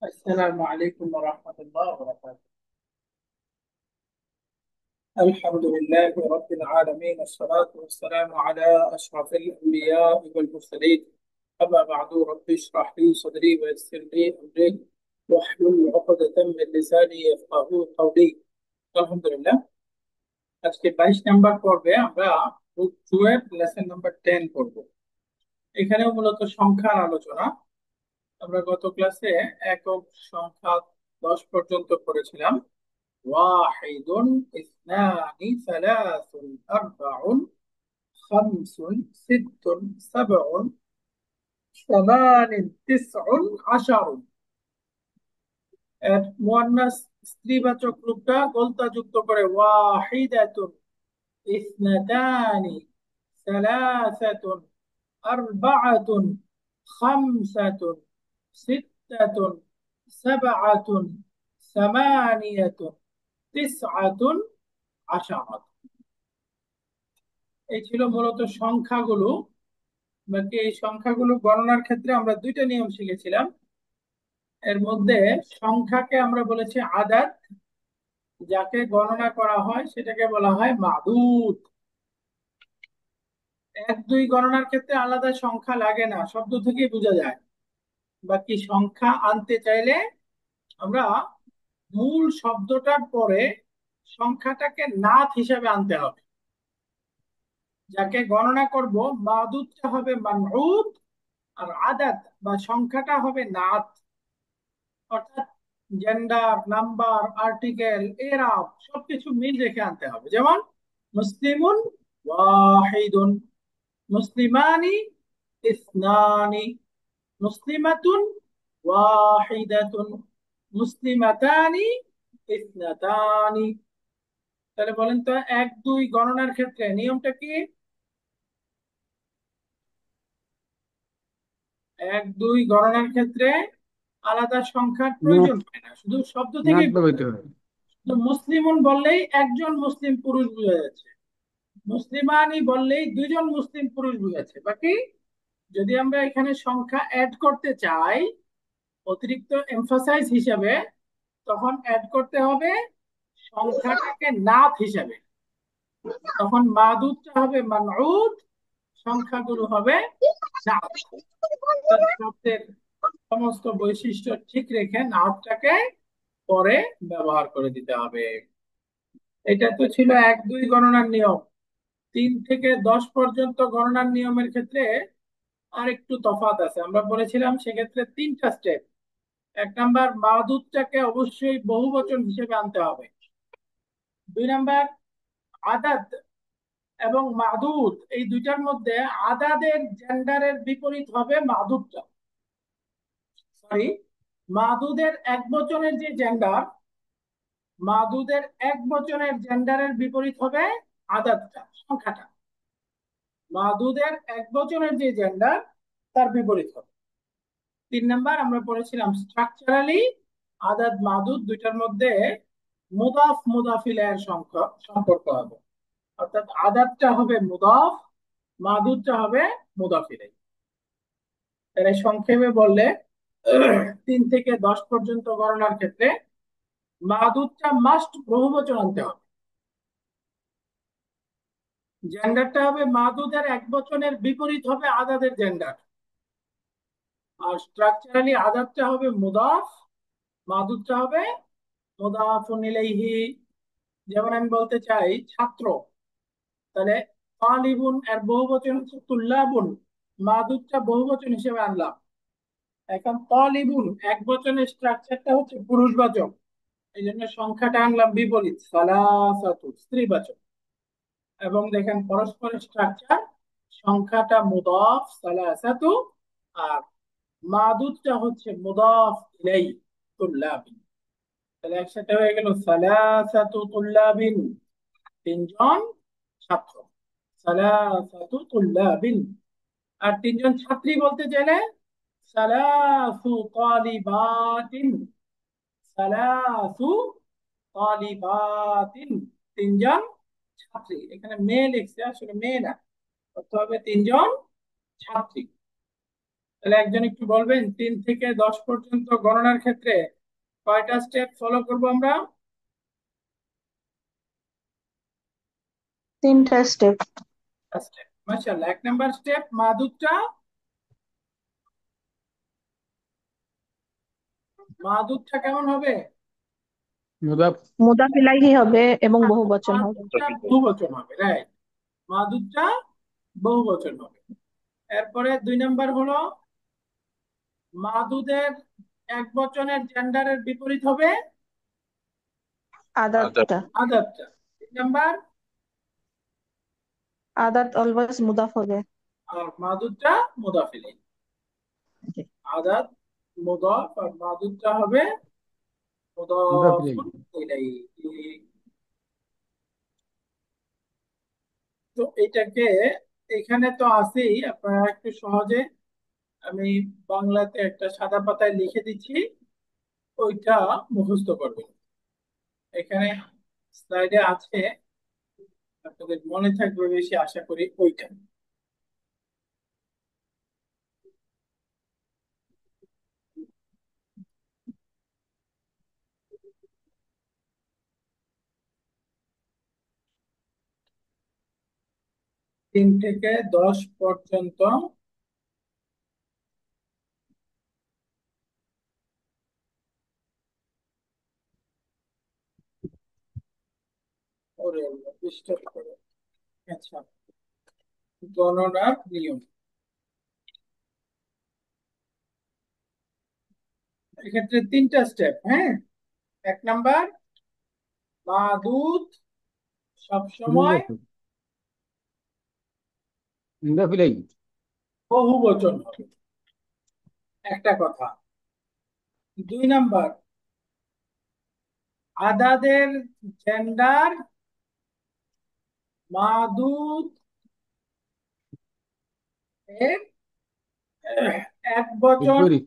السلام عليكم ورحمة الله وبركاته. الحمد لله رب العالمين، الصلاة والسلام على أشرف الأنبياء والمرسلين. أما بعد، رب اشرح لي صدري ويسر لي أمري واحلل عقدة من لساني يفقهوا قولي. আলহামদুলিল্লাহ, আজকে 22 নম্বর পর্বে আমরা বুক 2 এর লেসন নাম্বার 10 পড়ব। এখানেও মূলত সংখ্যার আলোচনা। আমরা গত ক্লাসে একক সংখ্যা 10 পর্যন্ত পড়েছিলাম। واحد، اثنان، ثلاث، أربع، خمس، ست، سبع، ثمان، تسع، عشر। এর মুয়ান্নাস স্ত্রীবাচক রূপটা গোলতা যুক্ত করে ওয়াহিদাতুন, ইসনাতানি, সালাসাতুন, আরবাআতুন, খামসাতুন, সিত্তাতুন, সাবআতুন, সামানিয়াতুন, তিসআতুন, আশারাত। এই ছিল মূলত সংখ্যাগুলো। বাকি এই সংখ্যাগুলো গণনার ক্ষেত্রে আমরা দুইটা নিয়ম শিখেছিলাম। এর মধ্যে সংখ্যাকে আমরা বলেছি আদাদ, যাকে গণনা করা হয় সেটাকে বলা হয় মাদুদ। এক দুই গণনার ক্ষেত্রে আলাদা সংখ্যা লাগে না, শব্দ থেকেই বোঝা যায়। বাকি সংখ্যা আনতে চাইলে আমরা মূল শব্দটার পরে সংখ্যাটাকে নাথ হিসাবে আনতে হবে। যাকে গণনা করব মাদুদটা হবে মানউদ, আর আদাদ বা সংখ্যাটা হবে নাথ। অর্থাৎ জেন্ডার, নাম্বার, আর্টিকেল, এরাব সবকিছু মিল রেখে আনতে হবে। যেমন মুসলিমুন ওয়াহিদুন, মুসলিমানি ইসনানি, মুসলিমাতুন ওয়াহিদাতুন, মুসলিমাতানি ইসনাতানি। তাহলে বলেন তো, এক দুই গণনার ক্ষেত্রে নিয়মটা কি? এক দুই গণনার ক্ষেত্রে আলাদা সংখ্যার নাক প্রয়োজন হয় না, শুধু শব্দ নাক থেকেই বোঝা দবাইতে যায়। হয়। তো মুসলিমুন বললেই একজন মুসলিম পুরুষ বোঝা যাচ্ছে, মুসলিমানি বললেই দুইজন মুসলিম পুরুষ বোঝাচ্ছে। বাকি যদি আমরা এখানে সংখ্যা অ্যাড করতে চাই অতিরিক্ত এমফাসাইজ হিসাবে, তখন অ্যাড করতে হবে সংখ্যাটাকে নাথ হিসাবে। তখন মাদুদটা হবে মানউদ, সংখ্যাগুলো হবে নাথ। অর্থাৎ শব্দের সমস্ত বৈশিষ্ট্য ঠিক রেখে নাথটাকে পরে ব্যবহার করে দিতে হবে। এটা তো ছিল এক দুই গণনার নিয়ম। 3 থেকে 10 পর্যন্ত গণনার নিয়মের ক্ষেত্রে আর একটু তফাৎ আছে। আমরা বলেছিলাম সেক্ষেত্রে 3টা স্টেপ। 1 নাম্বার, মাদুদটাকে অবশ্যই বহুবচন হিসেবে আনতে হবে। 2 নাম্বার, আদাদ এবং মাদুদ এই দুইটার মধ্যে আদাদের জেন্ডারের বিপরীত হবে মাদুদটা। সরি, মাদুদের এক বচনের যে জেন্ডার, মাদুদের এক বচনের জেন্ডারের বিপরীত হবে আদাদটা, সংখ্যাটা। মাদুদের এক বচনের যে জেন্ডার, তার বিপরীত হবে। 3 নাম্বার, আমরা পড়েছিলাম স্ট্রাকচারালি আদাদ মাদুদ দুইটার মধ্যে মুদাফ মুদাফিলের সম্পর্ক হবে। অর্থাৎ আদাদটা হবে মুদাফ, মাদুদটা হবে মুদাফিলে। তাহলে সংক্ষেপে বললে 3 থেকে 10 পর্যন্ত গণনার ক্ষেত্রে মাদুদটা মাস্ট বহুবচন আনতে হবে। জেন্ডারটা হবে মাদুদের এক বচনের বিপরীত হবে আদাদের জেন্ডার। আর স্ট্রাকচারালি আদাদটা হবে মুদাফ, মাদুদটা হবে মুদাফুন ইলাইহি। যেমন আমি বলতে চাই ছাত্র, তাহলে তালিবুন এর বহুবচন হচ্ছে তুল্লাবুন, মাদুদটা বহুবচন হিসেবে আনলাম। এখন তালিবুন এক বচনের স্ট্রাকচারটা হচ্ছে পুরুষবাচক, এই জন্য সংখ্যাটা আনলাম বিপরীত, সালাসাতু স্ত্রীবাচক। এবং দেখেন পরস্পরের স্ট্রাকচার, সংখ্যাটা মুদাফ সালাসাতু, আর মাদুদটা হচ্ছে মুদাফ ইলাই তুল্লাবিন। তাহলে একসাথে হয়ে গেল সালাসাতু তুল্লাবিন, 3জন ছাত্র। সালাসাতু তুল্লাবিন। আর 3জন ছাত্রী বলতে চাইলে সালাসু তালিবাতিন, সালাসু তালিবাতিন, 3জন ছাত্রী। এখানে মেয়ে লিখছে, আসলে মেয়ে না, অর্থ হবে 3জন ছাত্রী। তাহলে একজন একটু বলবেন 3 থেকে 10 পর্যন্ত গণনার ক্ষেত্রে কয়টা স্টেপ ফলো করব আমরা? 3টা স্টেপ। স্টেপ, মাশাআল্লাহ। 1 নাম্বার স্টেপ, মাদুদটা, মাদুদটা কেমন হবে? মুদাফ। মুদাফ ইলাইহি হবে এবং বহুবচন হবে। মাদুদটা বহুবচন হবে, রাইট। মাদুদটা বহুবচন হবে। এরপরে 2 নাম্বার হলো মাদুদের এক বচনের জেন্ডারের বিপরীত হবে আদাতটা। আদাতটা। 3 নাম্বার, আদাত অলওয়েজ মুদাফ হবে। আর মাদুদটা মুদাফ ইলাইহি। আদাত মুদাফ আর মাদুদটা হবে মুদাফ ইলাইহি। মুদাফুন ইলাইহি। তো এটাকে এখানে তো আছেই, আপনারা একটু সহজে, আমি বাংলাতে একটা সাদা পাতায় লিখে দিচ্ছি, ওইটা মুখস্থ করবেন। এখানে স্লাইডে আছে, আপনাদের মনে থাকবে বেশি আশা করি ওইটা। তিন থেকে 10 পর্যন্ত ওরে আল্লাহ, ডিস্টার্ব করে। আচ্ছা, গণনার নিয়ম। এক্ষেত্রে 3টা স্টেপ, হ্যাঁ। 1 নাম্বার, মাদুদ সবসময় মুদাফ মুদাফ ইলাইহি। বহু বচন হবে, একটা কথা। 2 নাম্বার, আদাদের জেন্ডার মাদুদ এর এক বচন বিপরীত।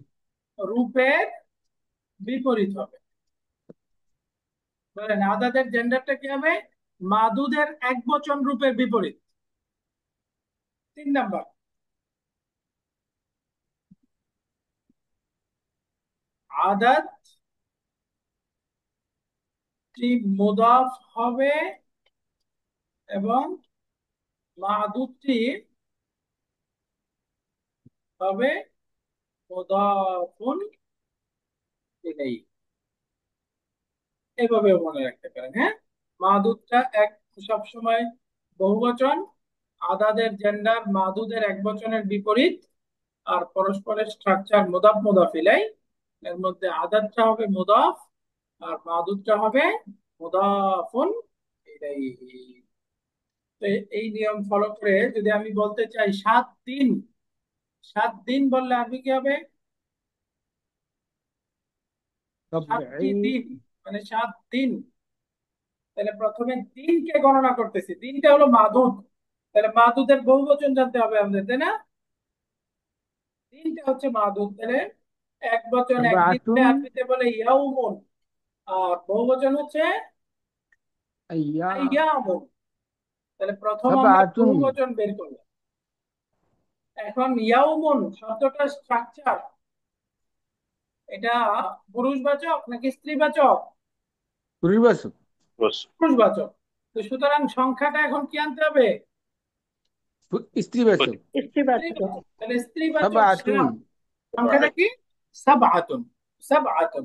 রূপের বিপরীত হবে। বলেন আদাদের জেন্ডারটা কি হবে? মাদুদের এক বচন রূপের বিপরীত। 3 নাম্বার, আদাতটি মুদাফ হবে এবং মাদুদটি হবে মুদাফুন ইলাইহি। এভাবে মনে রাখতে পারেন, হ্যাঁ। মাদুদটা এক, সবসময় বহুবচন, আদাদের জেন্ডার মাদুদের এক বচনের বিপরীত, আর পরস্পরের স্ট্রাকচার মুদাফ মুদাফ ইলাইহি। এর মধ্যে আদাতটা হবে মুদাফ আর মাদুদটা হবে মুদাফুন ইলাইহি। তো এই নিয়ম ফলো করে যদি আমি বলতে চাই 7 দিন, 7 দিন বললে আরবি কি হবে? 7টি সাবঈন। দিন, মানে 7 দিন। তাহলে প্রথমে দিনকে গণনা করতেছি, দিনটা হলো মাদুদ, তাহলে মাদুদের বহুবচন জানতে হবে আমাদের, তাই না? দিনটা হচ্ছে মাদুদ, তাহলে এক বচন একদিনকে সাবআতুন আরবিতে বলে ইয়াউমুন, আর বহুবচন হচ্ছে আইয়া। আইয়ামুন। তাহলে প্রথম আমরা সাবআতুন। বহুবচন বের করলাম। এখন ইয়াউমুন শব্দটার স্ট্রাকচার, এটা পুরুষবাচক নাকি স্ত্রীবাচক? পরিবাসক। পুরুষবাচক। তো সুতরাং সংখ্যাটা এখন কি আনতে হবে? স্ত্রীবাচক। স্ত্রীবাচক। স্ত্রীবাচক। তাহলে স্ত্রীবাচক সাবআতুন। সংখ্যাটা কি? সাবআতুন। সাবআতুন।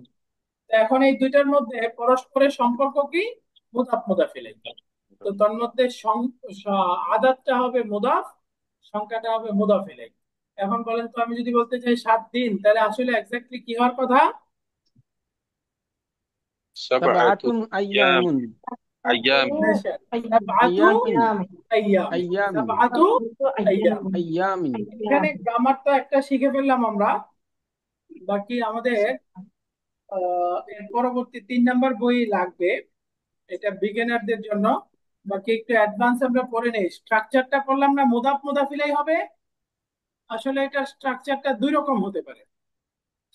তো এখন এই দুইটার মধ্যে পরস্পরের সম্পর্ক কি? মুদাফ মুদাফ ইলাইহি। তো তন্মধ্যে আদাতটা হবে মুদাফ, সংখ্যাটা হবে মুদাফ ইলাইহি। এখন বলেন তো, আমি যদি বলতে চাই 7 দিন, তাহলে আসলে এক্স্যাক্টলি কি হওয়ার কথা? সাবআতুন আইয়ামুন। মেশার। সাবআতু আইয়ামিন। আইয়াম। আইয়ামিন। সাবআতু আইয়াম। আইয়ামিন। এখানে গ্রামারটা একটা শিখে ফেললাম আমরা। বাকি আমাদের এর পরবর্তী 3 নাম্বার বই লাগবে, এটা বিগিনারদের জন্য। বাকি একটু অ্যাডভান্স আমরা পড়ে নেই। স্ট্রাকচারটা পড়লাম না, মুদাফ মুদাফিলাই হবে। আসলে এটা স্ট্রাকচারটা 2 রকম হতে পারে।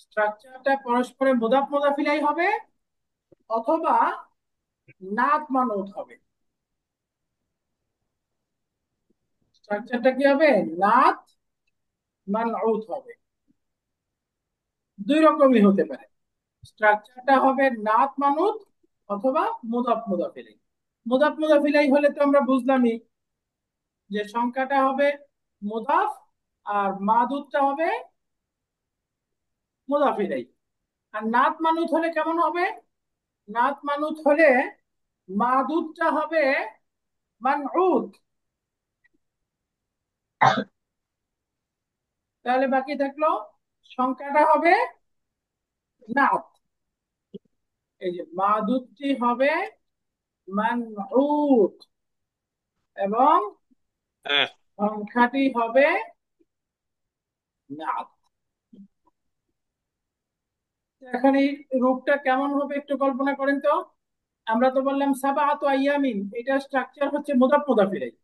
স্ট্রাকচারটা পরস্পরে মুদাফ মুদাফিলাই হবে, অথবা নাত মানত হবে। স্ট্রাকচারটা কি হবে? নাত মানউত হবে। দুই রকমই হতে পারে। স্ট্রাকচারটা হবে নাত মানুত অথবা মুদাফ মুদাফ ইলাইহি। মুদাফ মুদাফ ইলাইহি হলে তো আমরা বুঝলামই যে সংখ্যাটা হবে মুদাফ আর মাদুদটা হবে মুদাফ ইলাইহি। আর নাত মানুত হলে কেমন হবে? নাত মানুত হলে মাদুদটা হবে মানউত। তাহলে বাকি থাকলো সংখ্যাটা হবে নাত। এই যে মাদুদটি হবে মানউত এবং সংখ্যাটি হবে নাত। এখন এই রূপটা কেমন হবে একটু কল্পনা করেন তো। আমরা তো বললাম সাবাআতু আইয়ামিন, এটা স্ট্রাকচার হচ্ছে মুদাফ মুদাফ ইলাইহি।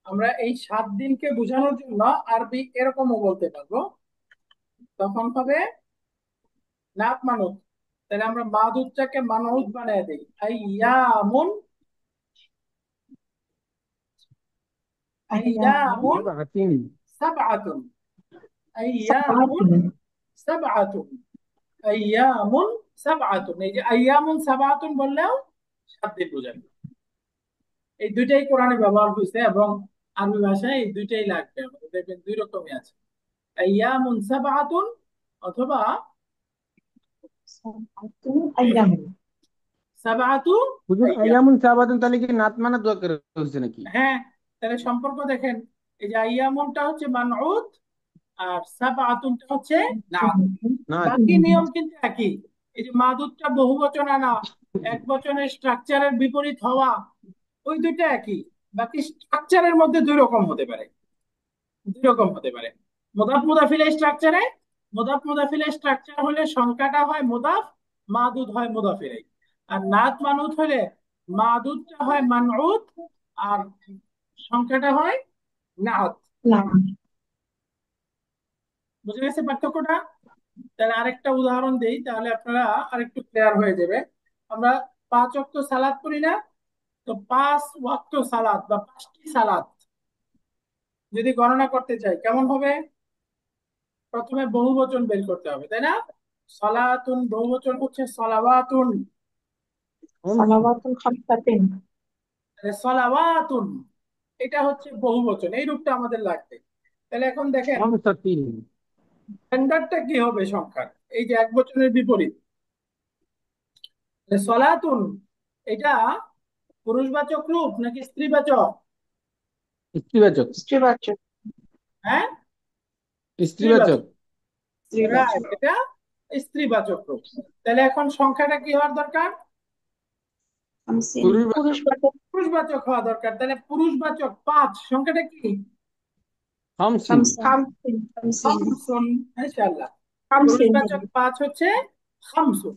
আমরা এই 7 দিনকে বোঝানোর জন্য আরবি এরকমও বলতে পারবো, তখন হবে নাত মানুত। তাহলে আমরা মাদুদটাকে মানউত বানিয়ে দিই, আইয়ামুন। আইয়ামুন সাবাতিন সাবআতুন, আইয়ামুন সাবআতুন, আইয়ামুন সাবআতুন। এই যে আইয়ামুন সাবআতুন বললেও 7 দিন বোঝাবে। এই দুইটাই কোরআনে ব্যবহার হয়েছে এবং আরবি ভাষায় এই দুইটাই লাগবে। আমাদের দেখবেন দুই রকমই আছে, আইয়ামুন সাবআতুন অথবা সাবআতু হুজুর আইয়াম। আইয়ামুন সাবাতুন, তাহলে কি নাত মানা দরকার হচ্ছে নাকি? হ্যাঁ, তাহলে সম্পর্ক দেখেন, এই যে আইয়ামুনটা হচ্ছে মানউত আর সাবআতুনটা হচ্ছে নাত। না। বাকি নিয়ম কিন্তু একই। এই যে মাদুদটা বহুবচন আনা, এক বচনের স্ট্রাকচারের বিপরীত হওয়া, ওই দুইটা একই। বাকি স্ট্রাকচারের মধ্যে দুই রকম হতে পারে, দুই রকম হতে পারে। মুদাফ মুদাফিল স্ট্রাকচারে, মুদাফ মুদাফিল স্ট্রাকচার হলে সংখ্যাটা হয় মুদাফ, মাদুদ হয় মুদাফিল। আর নাত মানুত হলে মাদুদটা হয় মানউত আর সংখ্যাটা হয় নাত। বুঝে গেছে পার্থক্যটা? তাহলে আরেকটা উদাহরণ দেই, তাহলে আপনারা আরেকটু ক্লিয়ার হয়ে যাবে। আমরা 5 ওয়াক্ত সালাত করি না? তো 5 ওয়াক্ত সালাত বা 5টি সালাত যদি গণনা করতে চাই কেমন হবে? প্রথমে বহুবচন বের করতে হবে, তাই না? সালাতুন বহুবচন হচ্ছে সলাওয়াতুন, সলাওয়াতুন এটা হচ্ছে বহুবচন, এই রূপটা আমাদের লাগবে। তাহলে এখন দেখেন খামসাতিন। স্ট্যান্ডার্ডটা কি হবে সংখ্যার, এই যে এক বচনের বিপরীত। সলাতুন এটা পুরুষবাচক রূপ নাকি স্ত্রীবাচক? স্ত্রীবাচক। হ্যাঁ, স্ত্রীবাচক। স্ত্রীবাচক। রাইট, এটা স্ত্রীবাচক রূপ। তাহলে এখন সংখ্যাটা কি হওয়ার দরকার? পুরুষবাচক। পুরুষবাচক হওয়া দরকার। তাহলে পুরুষবাচক 5 সংখ্যাটা কি? খামসিন। খামসুন। ইনশাআল্লাহ, পুরুষবাচক 5 হচ্ছে খামসুন।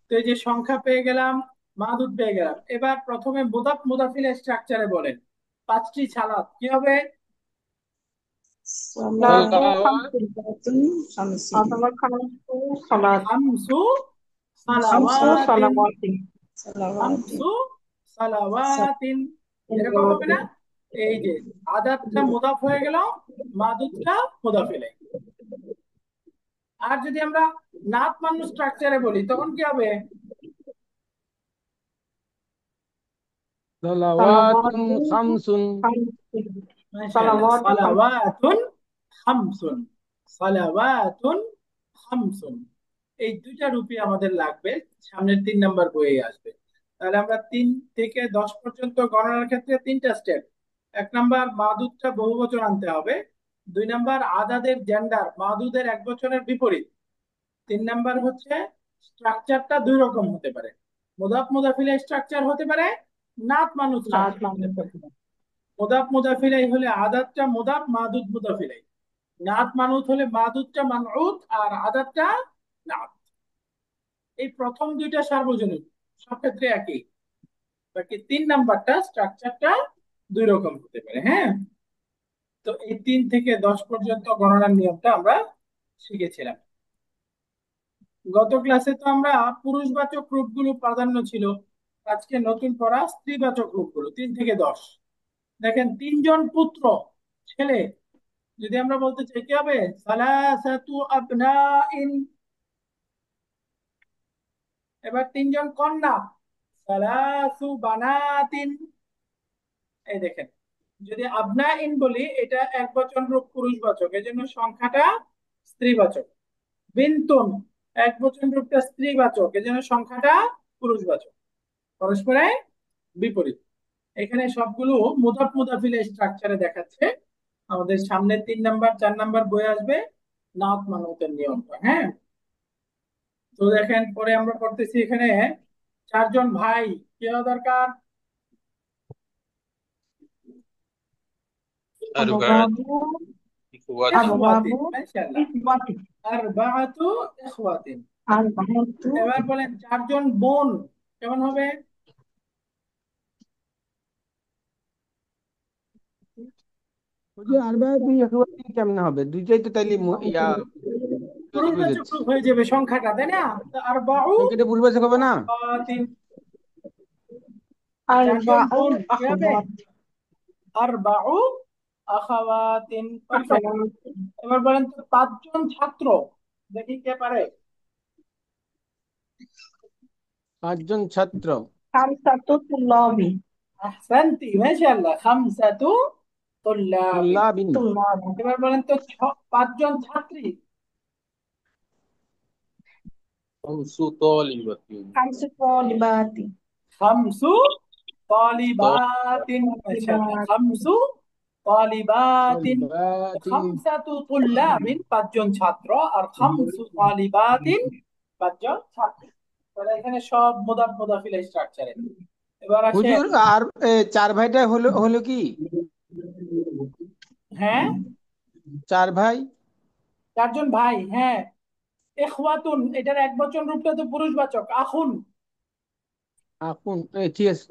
তো এই যে সংখ্যা পেয়ে গেলাম, মাদুদ পেয়ে গেলাম। এবার প্রথমে মুদাফ মুদাফিলের স্ট্রাকচারে বলেন 5টি সালাত কি হবে? খামসু সালাওয়াতিন, খামসু সালাওয়াতিন, এরকম হবে না? এই যে আদাতটা মুদাফ হয়ে গেল, মাদুদটা মুদাফ ইলাইহি। আর যদি আমরা নাত মানুষ স্ট্রাকচারে বলি তখন কি হবে? সালাওয়াতুন খামসুন। মাশাআল্লাহ, সালাওয়াতুন খামসুন, সালাওয়াতুন খামসুন। এই দুইটা রূপই আমাদের লাগবে, সামনের 3 নাম্বার বইয়ে আসবে। তাহলে আমরা 3 থেকে 10 পর্যন্ত গণনার ক্ষেত্রে 3টা স্টেপ। 1 নাম্বার মাদুদটা বহুবচন আনতে হবে। 2 নাম্বার আদাদের জেন্ডার, মাদুদের এক বচনের বিপরীত। 3 নাম্বার হচ্ছে স্ট্রাকচারটা দুই রকম হতে পারে, মুদাফ মুদাফিলের স্ট্রাকচার হতে পারে, নাত মানুষ স্ট্রাকচার হতে পারে। মুদাফ মুদাফিলাই হলে আদাতটা মুদাফ, মাদুদ মুদাফিলাই। নাত মানুত হলে মাদুদটা মানউত আর আদাতটা নাত। এই প্রথম দুইটা সার্বজনীন, সব ক্ষেত্রে একই। বাকি 3 নাম্বারটা স্ট্রাকচারটা দুই রকম হতে পারে। হ্যাঁ, তো এই 3 থেকে 10 পর্যন্ত গণনার নিয়মটা আমরা শিখেছিলাম। গত ক্লাসে তো আমরা পুরুষবাচক রূপগুলো প্রাধান্য ছিল, আজকে নতুন পড়া স্ত্রীবাচক রূপগুলো 3 থেকে 10। দেখেন 3 জন পুত্র, ছেলে, যদি আমরা বলতে চাই কি হবে? সালাসাতু আবনাইন, এবার তিনজন কন্যা, সালাসু বানাতিন। এই দেখেন, যদি আবনা ইন বলি এটা এক বচন রূপ পুরুষবাচক, এই জন্য সংখ্যাটা স্ত্রীবাচক। বিন্তুন এক বচন রূপটা স্ত্রীবাচক, এই জন্য সংখ্যাটা পুরুষবাচক। পরস্পরের বিপরীত। এখানে সবগুলো মুদাফ মুদাফিল স্ট্রাকচারে দেখাচ্ছে। আমাদের সামনে 3 নাম্বার 4 নাম্বার বই আসবে নাত মানতের নিয়মটা। হ্যাঁ, তো দেখেন পরে আমরা করতেছি এখানে চারজন ভাই কি হওয়া দরকার? أربعة أبواب إخوة أبواب ইখওয়াতিন, মাশাআল্লাহ। إخوة আরবাআতু ইখওয়াতিন। أربعة এবার বলেন চারজন বোন কেমন হবে? ওই যে আরবায়াতুন ইখওয়াতিন কেমনে হবে? দুইটাই তো তাইলে পুরুষবাচক বুঝেছি। রূপ হয়ে যাবে সংখ্যাটা, তাই না? তো আরবাউ এটা পূর্বাচক হবে না? ইখওয়াতিন। চারজন أربع বোন কি হবে? أخوات আরবাউ আখাওয়াতিন। পারফেক্ট। أخوات এবার বলেন তো পাঁচজন ছাত্র, দেখি কে পারে। পাঁচজন ছাত্র। خمسة طلاب আহসানতি, মাশাআল্লাহ। খামসাতু তুল্লাবিন। তুল্লাবিন। طلاب এবার বলেন তো পাঁচজন ছাত্রী। خمس طالبات خمس طالبات খামসু طالبات তালিবাতিন, মাশাআল্লাহ। طالبات খামসু তালিবাতিন। তালিবাতিন। খামসাতু তুল্লাবিন পাঁচজন ছাত্র, আর খামসু তালিবাতিন পাঁচজন ছাত্রী। তাহলে এখানে সব মুদাফ মুদাফিল স্ট্রাকচারে। এবার আসে। হুজুর আর চার ভাইটা হলো হলো কি? হ্যাঁ, চার ভাই। চারজন ভাই, হ্যাঁ। ইখওয়াতুন এটার এক বচন রূপটা তো পুরুষবাচক, আখুন। এখন ঠিক আছে।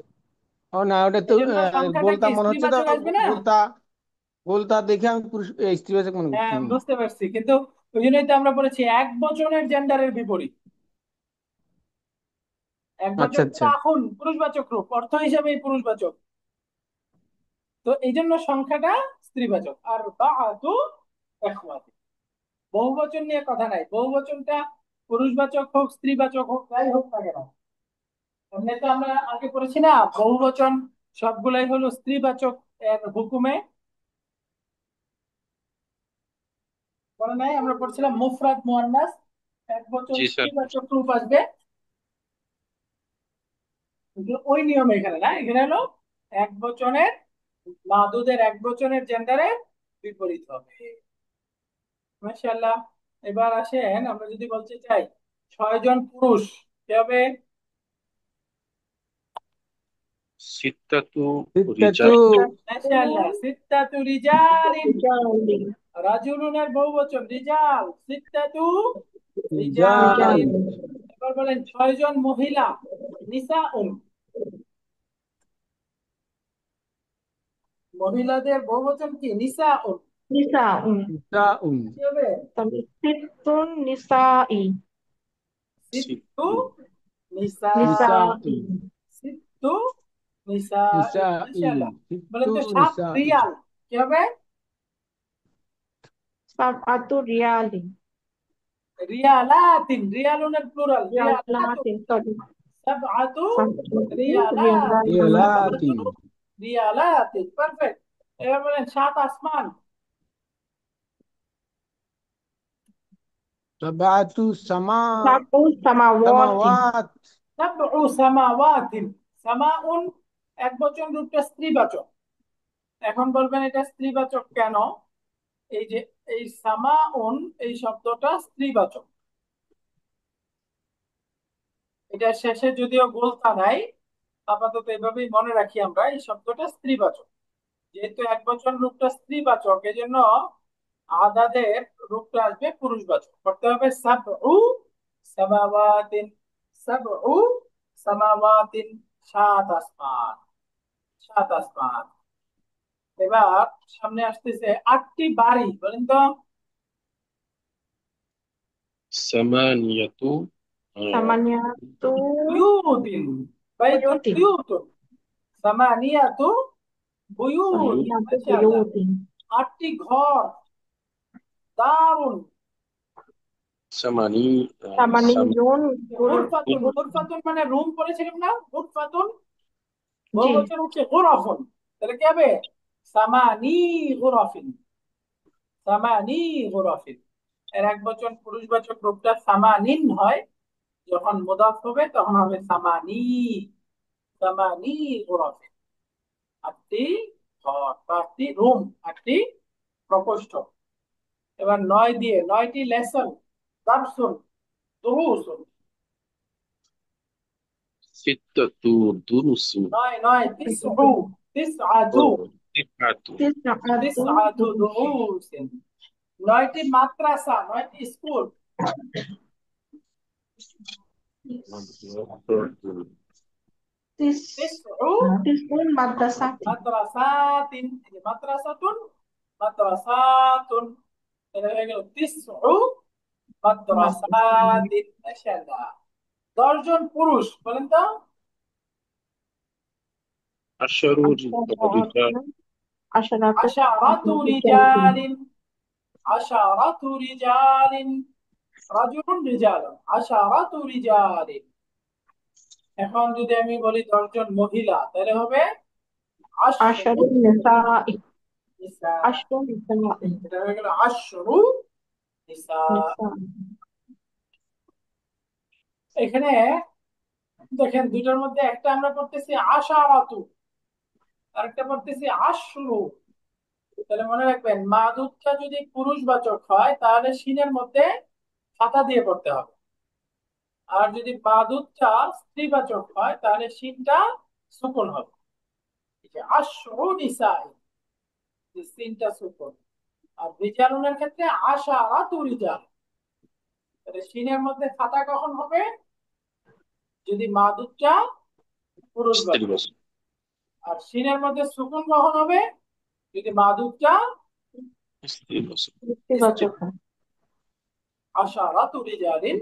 ও না, ওটা তো এই জন্য সংখ্যাটা গোলতা কি মনে হচ্ছে তো। স্ত্রীবাচক আসবে না? গোলতা গোলতা দেখে আমি পুরুষ স্ত্রীবাচক মনে হ্যাঁ, করছি। বুঝতে পারছি, কিন্তু ওই জন্যই তো আমরা বলেছি এক বচনের জেন্ডারের বিপরীত। এক আচ্ছা বচন তো আচ্ছা। আখুন পুরুষবাচক রূপ, অর্থ হিসাবে পুরুষবাচক। তো এই জন্য সংখ্যাটা স্ত্রীবাচক। আর বাআতু ইখওয়াতিন। বহুবচন নিয়ে কথা নাই, বহুবচনটা পুরুষবাচক হোক স্ত্রীবাচক হোক যাই হোক না কেন। এমনিতে আমরা আগে পড়েছি না, বহুবচন সবগুলাই হলো স্ত্রীবাচক এর হুকুমে। মনে নাই আমরা পড়ছিলাম মুফরাদ মুয়ান্নাস এক বচন जी सर স্ত্রীবাচক রূপ আসবে। কিন্তু ওই নিয়ম এখানে না, এখানে হলো এক বচনের মাদুদের এক বচনের জেন্ডারের বিপরীত হবে। মাশাআল্লাহ। এবার আসেন আমরা যদি বলতে চাই 6জন পুরুষ কি হবে? ستة সিত্তাতু। رجال মাশাআল্লাহ। সিত্তাতু রিজালিন। رجال রাজুলুনের বহুবচন রিজাল, সিত্তাতু রিজালুন। রিজালিন। এবার বলেন 6জন মহিলা, নিসাউন। মহিলাদের বহুবচন কি? নিসাউন। نساء নিসাউন। কি হবে? طب ست نساء সিত্তু ست নিসা। نساء নিসাই। সিত্তু নিসাইন, নিসাই। মাশাআল্লাহ। বলেন সিত্তু তো 7 নিসাই। রিয়াল কি হবে? سبعة ريال রিয়ালাতিন, রিয়ালুনের প্লুরাল ريالات রিয়ালাতুন। sorry সাবআতু سبعة ريالات রিয়ালাতিন, সাবআতু রিয়ালাতিন। রিয়ালাতিন। পারফেক্ট। এবার বলেন 7 আসমান। সাবাতু سبع سماوات সামাওয়াত। সাবউ সামাওয়াতিন। সামাউন এক বচন রূপটা স্ত্রীবাচক। এখন বলবেন এটা স্ত্রীবাচক কেন? এই যে এই সামাউন এই শব্দটা স্ত্রীবাচক, এটা শেষে যদিও গোলতা নাই, আপাতত এভাবেই মনে রাখি আমরা এই শব্দটা স্ত্রীবাচক। যেহেতু এক বচন রূপটা স্ত্রীবাচক এই জন্য আদাদের রূপটা আসবে পুরুষবাচক, করতে হবে সাবউ সামাওয়াতিন। সাবউ সামাওয়াতিন, 7 আসমান, 7 আসমান। এবার সামনে আসতেছে 8টি বাড়ি, বলেন তো। ثمانية ثمانية বুয়ুতিন, বাইতুন بيوت বুয়ুতুন। সামানিয়াতু বুয়ুত, بيوت ثمانية মাশাআল্লাহ। بيوت 8টি ঘর, দারুন। সামানি সাম সামানিয়ুন গুরফাতুন, গুরফাতুন মানে রুম পড়েছিলাম না, গুরফাতুন জি বহুবচন হচ্ছে গুরাফুন, তাহলে কি হবে? সামানি গুরাফিন, সামানি গুরাফিন। এর এক বচন পুরুষবাচক রূপটা সামানিন হয়, যখন মুদাফ হবে তখন হবে সামানি, সামানি গুরাফিন। আটটি ঘর বা আটটি রুম, আটটি প্রকোষ্ঠ। এবার নয় দিয়ে, নয়টি লেসন, দারসুন, দুরুসুন। সিত্তাতু দুরুসু নয় নয়, তিসউ, তিসআতু, তিসআতু তিসআতু তিসআতু দুরুসিন। নয়টি মাদ্রাসা, নয়টি স্কুল। তিস তিসউ তিসউন মাদ্রাসাতিন মাদ্রাসাতিন, এই যে মাদ্রাসাতুন, মাদ্রাসাতুন, এটা হয়ে গেল তিসউ মাদ্রাসাতিন। মাশাআল্লাহ। 10 জন পুরুষ বলেন তো। আশারু রিজাল আশারাতু আশারাতু রিজালিন, আশারাতু রিজালিন, রাজুলুন রিজালুন, আশারাতু রিজালিন। এখন যদি আমি বলি 10 জন মহিলা, তাহলে হবে আশরু আশারুন নিসাই নিসা। আশরুন নিসাই এটা হয়ে গেল আশরু নিসা। নিসা এখানে দেখেন, দুইটার মধ্যে একটা আমরা পড়তেছি আশারাতু, আরেকটা পড়তেছি আশরু। তাহলে মনে রাখবেন, মাদুদটা যদি পুরুষবাচক হয় তাহলে শিনের মধ্যে খাতা দিয়ে পড়তে হবে, আর যদি মাদুদটা স্ত্রীবাচক হয় তাহলে শিনটা সুকুন হবে। এই যে আশরু নিসাই, যে সিনটা সুকুন। আর রিজালুনের ক্ষেত্রে আশারাতু রিজাল, তাহলে শিনের মধ্যে খাতা কখন হবে? যদি মাদুদটা পুরুষবাচক। স্ত্রীবাচক আর শিনের মধ্যে সুকুন কখন হবে? যদি মাদুদটা স্ত্রীবাচক স্ত্রী। ইতিবাচক আশারাতু রিজালিন,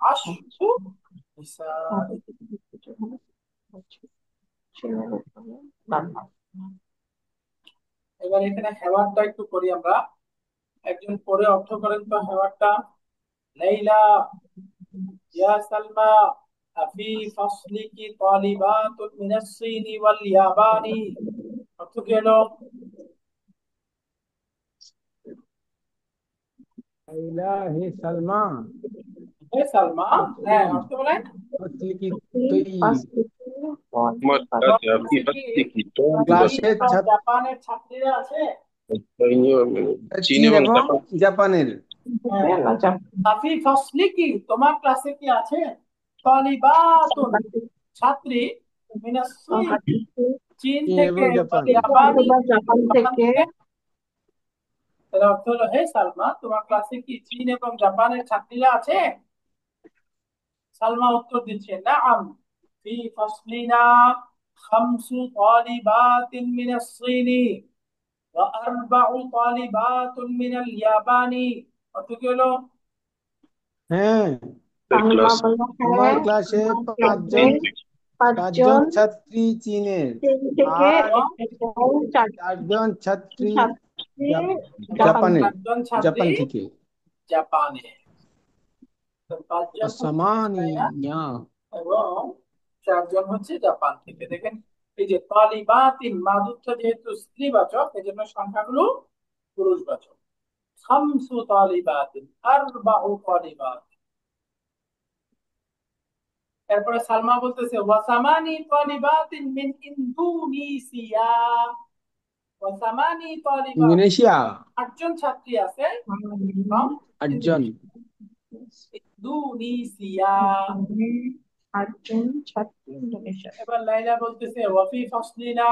আশরু নিসা। এবার এখানে হেওয়ারটা একটু করি আমরা, একজন পরে অর্থ করেন তো হেওয়ারটা। লাইলা, ইয়া সালমা, আফি ফাসলিকি তালিবাতুন মিনাস সিনি ওয়াল ইয়াবানি। অর্থ কি হলো? লাইলা হে সালমা হে সালমা, হ্যাঁ অর্থ বলেন। ফসলিকি তৈব। মাদ্রাসা ফি ক্লাসে কি, ফাসলিকি চীন ক্লাসের এবং ছাত্র জাপানের ছাত্রীরা আছে? চীন চীন এবং এবং জাপান জাপানের হ্যাঁ। আফি ফাসলিকি, তোমার ক্লাসে কি আছে? তালিবাতুন, ছাত্রী, মিনাস চীন, চীন চীন থেকে, এবং জাপান। ওয়াল ইয়াবানি, জাপান জাপান থেকে থেকে। তাহলে অর্থ হলো, হে সালমা, তোমার ক্লাসে কি চীন এবং জাপানের ছাত্রীরা আছে? সালমা উত্তর দিচ্ছে, নাআম, ফি ফাসলিনা খামসু তালিবাতিন মিনাস চীনি ওয়া আরবাউ তালিবাতুন মিনাল ইয়াবানি। অর্থ কি হলো? হ্যাঁ, সালমা ক্লাস বলল আমার হ্যাঁ ক্লাসে আমার পাঁচজন ক্লাসে পাঁচজন 5 জন ছাত্রী চীনের চীন থেকে আর এবং এবং 4 চারজন ছাত্রী ছাত্রী এবং জাপান জাপানের 4 জন ছাত্রী জাপান থেকে। জাপানে। তো 5 জন হচ্ছে চিনাইয়া আসমানিয়া এবং 4 জন হচ্ছে জাপান থেকে। দেখেন, এই যে তালিবাতিন, মাদুদটা যেহেতু স্ত্রীবাচক এজন্য সংখ্যাগুলো পুরুষবাচক। খামসু তালিবাতিন, আরবাউ তালিবাত। এরপরে সালমা বলতেছে ওয়াসামানি তালিবাতিন মিন ইন্দোনেশিয়া, ওয়াসামানি তালিবাত, ইন্দোনেশিয়া 8 জন ছাত্রী আছে from 8 জন। ইন্দোনেশিয়া। 8 জন ছাত্রী ইন্দোনেশিয়া এবার লাইলা বলতেছে ওয়াফি ফাসলিনা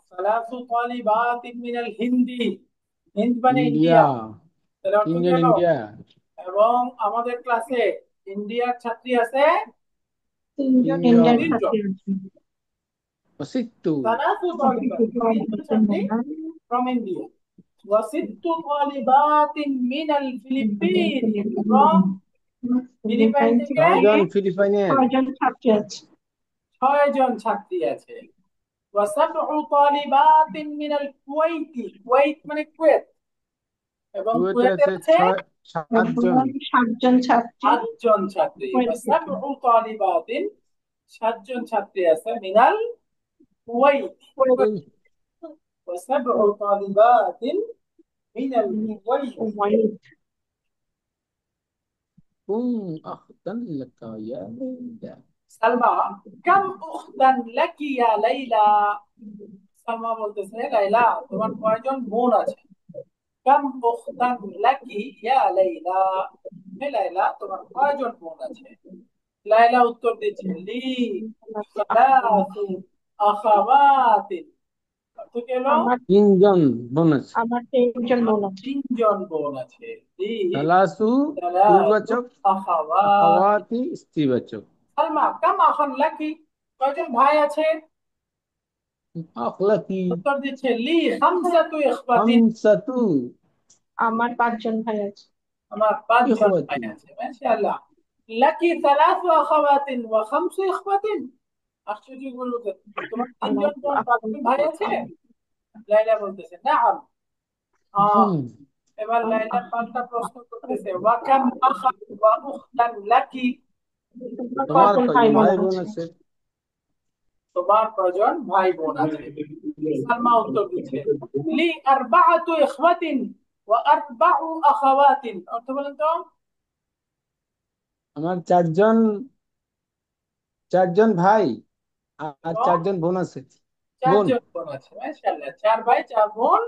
সালাসু তালিবাতিন মিনাল হিন্দি, হিন্দ মানে ইন্ডিয়া ইন্ডিয়া। তাহলে অর্থ কি 3 জন হলো? ইন্ডিয়া। এবং আমাদের ক্লাসে ইন্ডিয়ার ছাত্রী আছে 3 জন 3 ইন্ডিয়ান জন। 3 জন। ছাত্রী আছে সালাসু তালিবাত, 3 জন ছাত্রী from India। ওয়াসিত্তু তালিবাতিন মিনাল ফিলিপিন, from ফিলিপাইন ফিলিপাইন থেকে থেকে 6 জন ফিলিপাইনের। 6 জন ছাত্রী আছে 6 জন ছাত্রী আছে। ওয়াসাবউ তালিবাতিন মিনাল কুওয়াইতি, কুওয়াইত মানে কুয়েত, এবং কুয়েতের কুয়েতের আছে আছে 6 সাতজন। 7জন ছাত্রী 8জন ছাত্রী। কুয়েত থেকে। ফাসাবউ তালিবাতিন, 7জন ছাত্রী আছে মিনাল কুওয়াইত। কুয়েত ওই ফাসাবউ তালিবাতিন মিনাল কুওয়াইত। কুয়েত। أخذا لك يا ليلى। সালমা, কাম উখতান লাকি ইয়া লাইলা। সালমা বলতেছে, লাইলা তোমার কয়জন বোন আছে? কাম উখতান লাকি ইয়া লাইলা। হে লাইলা তোমার কয়জন বোন আছে? লাইলা উত্তর দিচ্ছে, লি সালাসু আখাওয়াতিন। অর্থ কি হলো? আমার তিনজন বোন আছে। আমার 3জন আমার বোন আছে। 3জন বোন আছে। লি সালাসু সালাসু পুরুষবাচক, আখাওয়াত। আখাওয়াতি স্ত্রীবাচক। সালমা, কাম আখান লাকি, কয়জন ভাই আছে? আখলাকি উত্তর দিচ্ছে, লি খামসাতু ইখওয়াতিন। খামসাতু আমার 5জন ভাই আছে। আমার 5জন ভাই ইখওয়াতিন। আছে। মাশাআল্লাহ। লাকি সালাসু আখাওয়াতিন ওয়া খামসু ইখওয়াতিন। আশ্চর্য বলবো তো, তোমার আমার 3জন বোন 5জন ভাই আছে? 5জন লাইলা বলতেছে, নাআম। আহ হুম। এবার লাইলা পাল্টা প্রশ্ন করতেছে, ওয়া কাম আখা ওয়া উখতান লাকি। তোমার তোমার কয়জন ভাই কয়জন বোন ভাই বোন আছে? আছে? তোমার কয়জন ভাই বোন আছে? সালমা উত্তর দিচ্ছে, লি আরবাআতু ইখওয়াতিন ওয়া আরবাউ আখাওয়াতিন। অর্থ বলেন তো? আমার চারজন ভাই আর এবং 4জন বোন আছে। বোন 4জন বোন আছে। মাশাআল্লাহ, 4 ভাই 4 বোন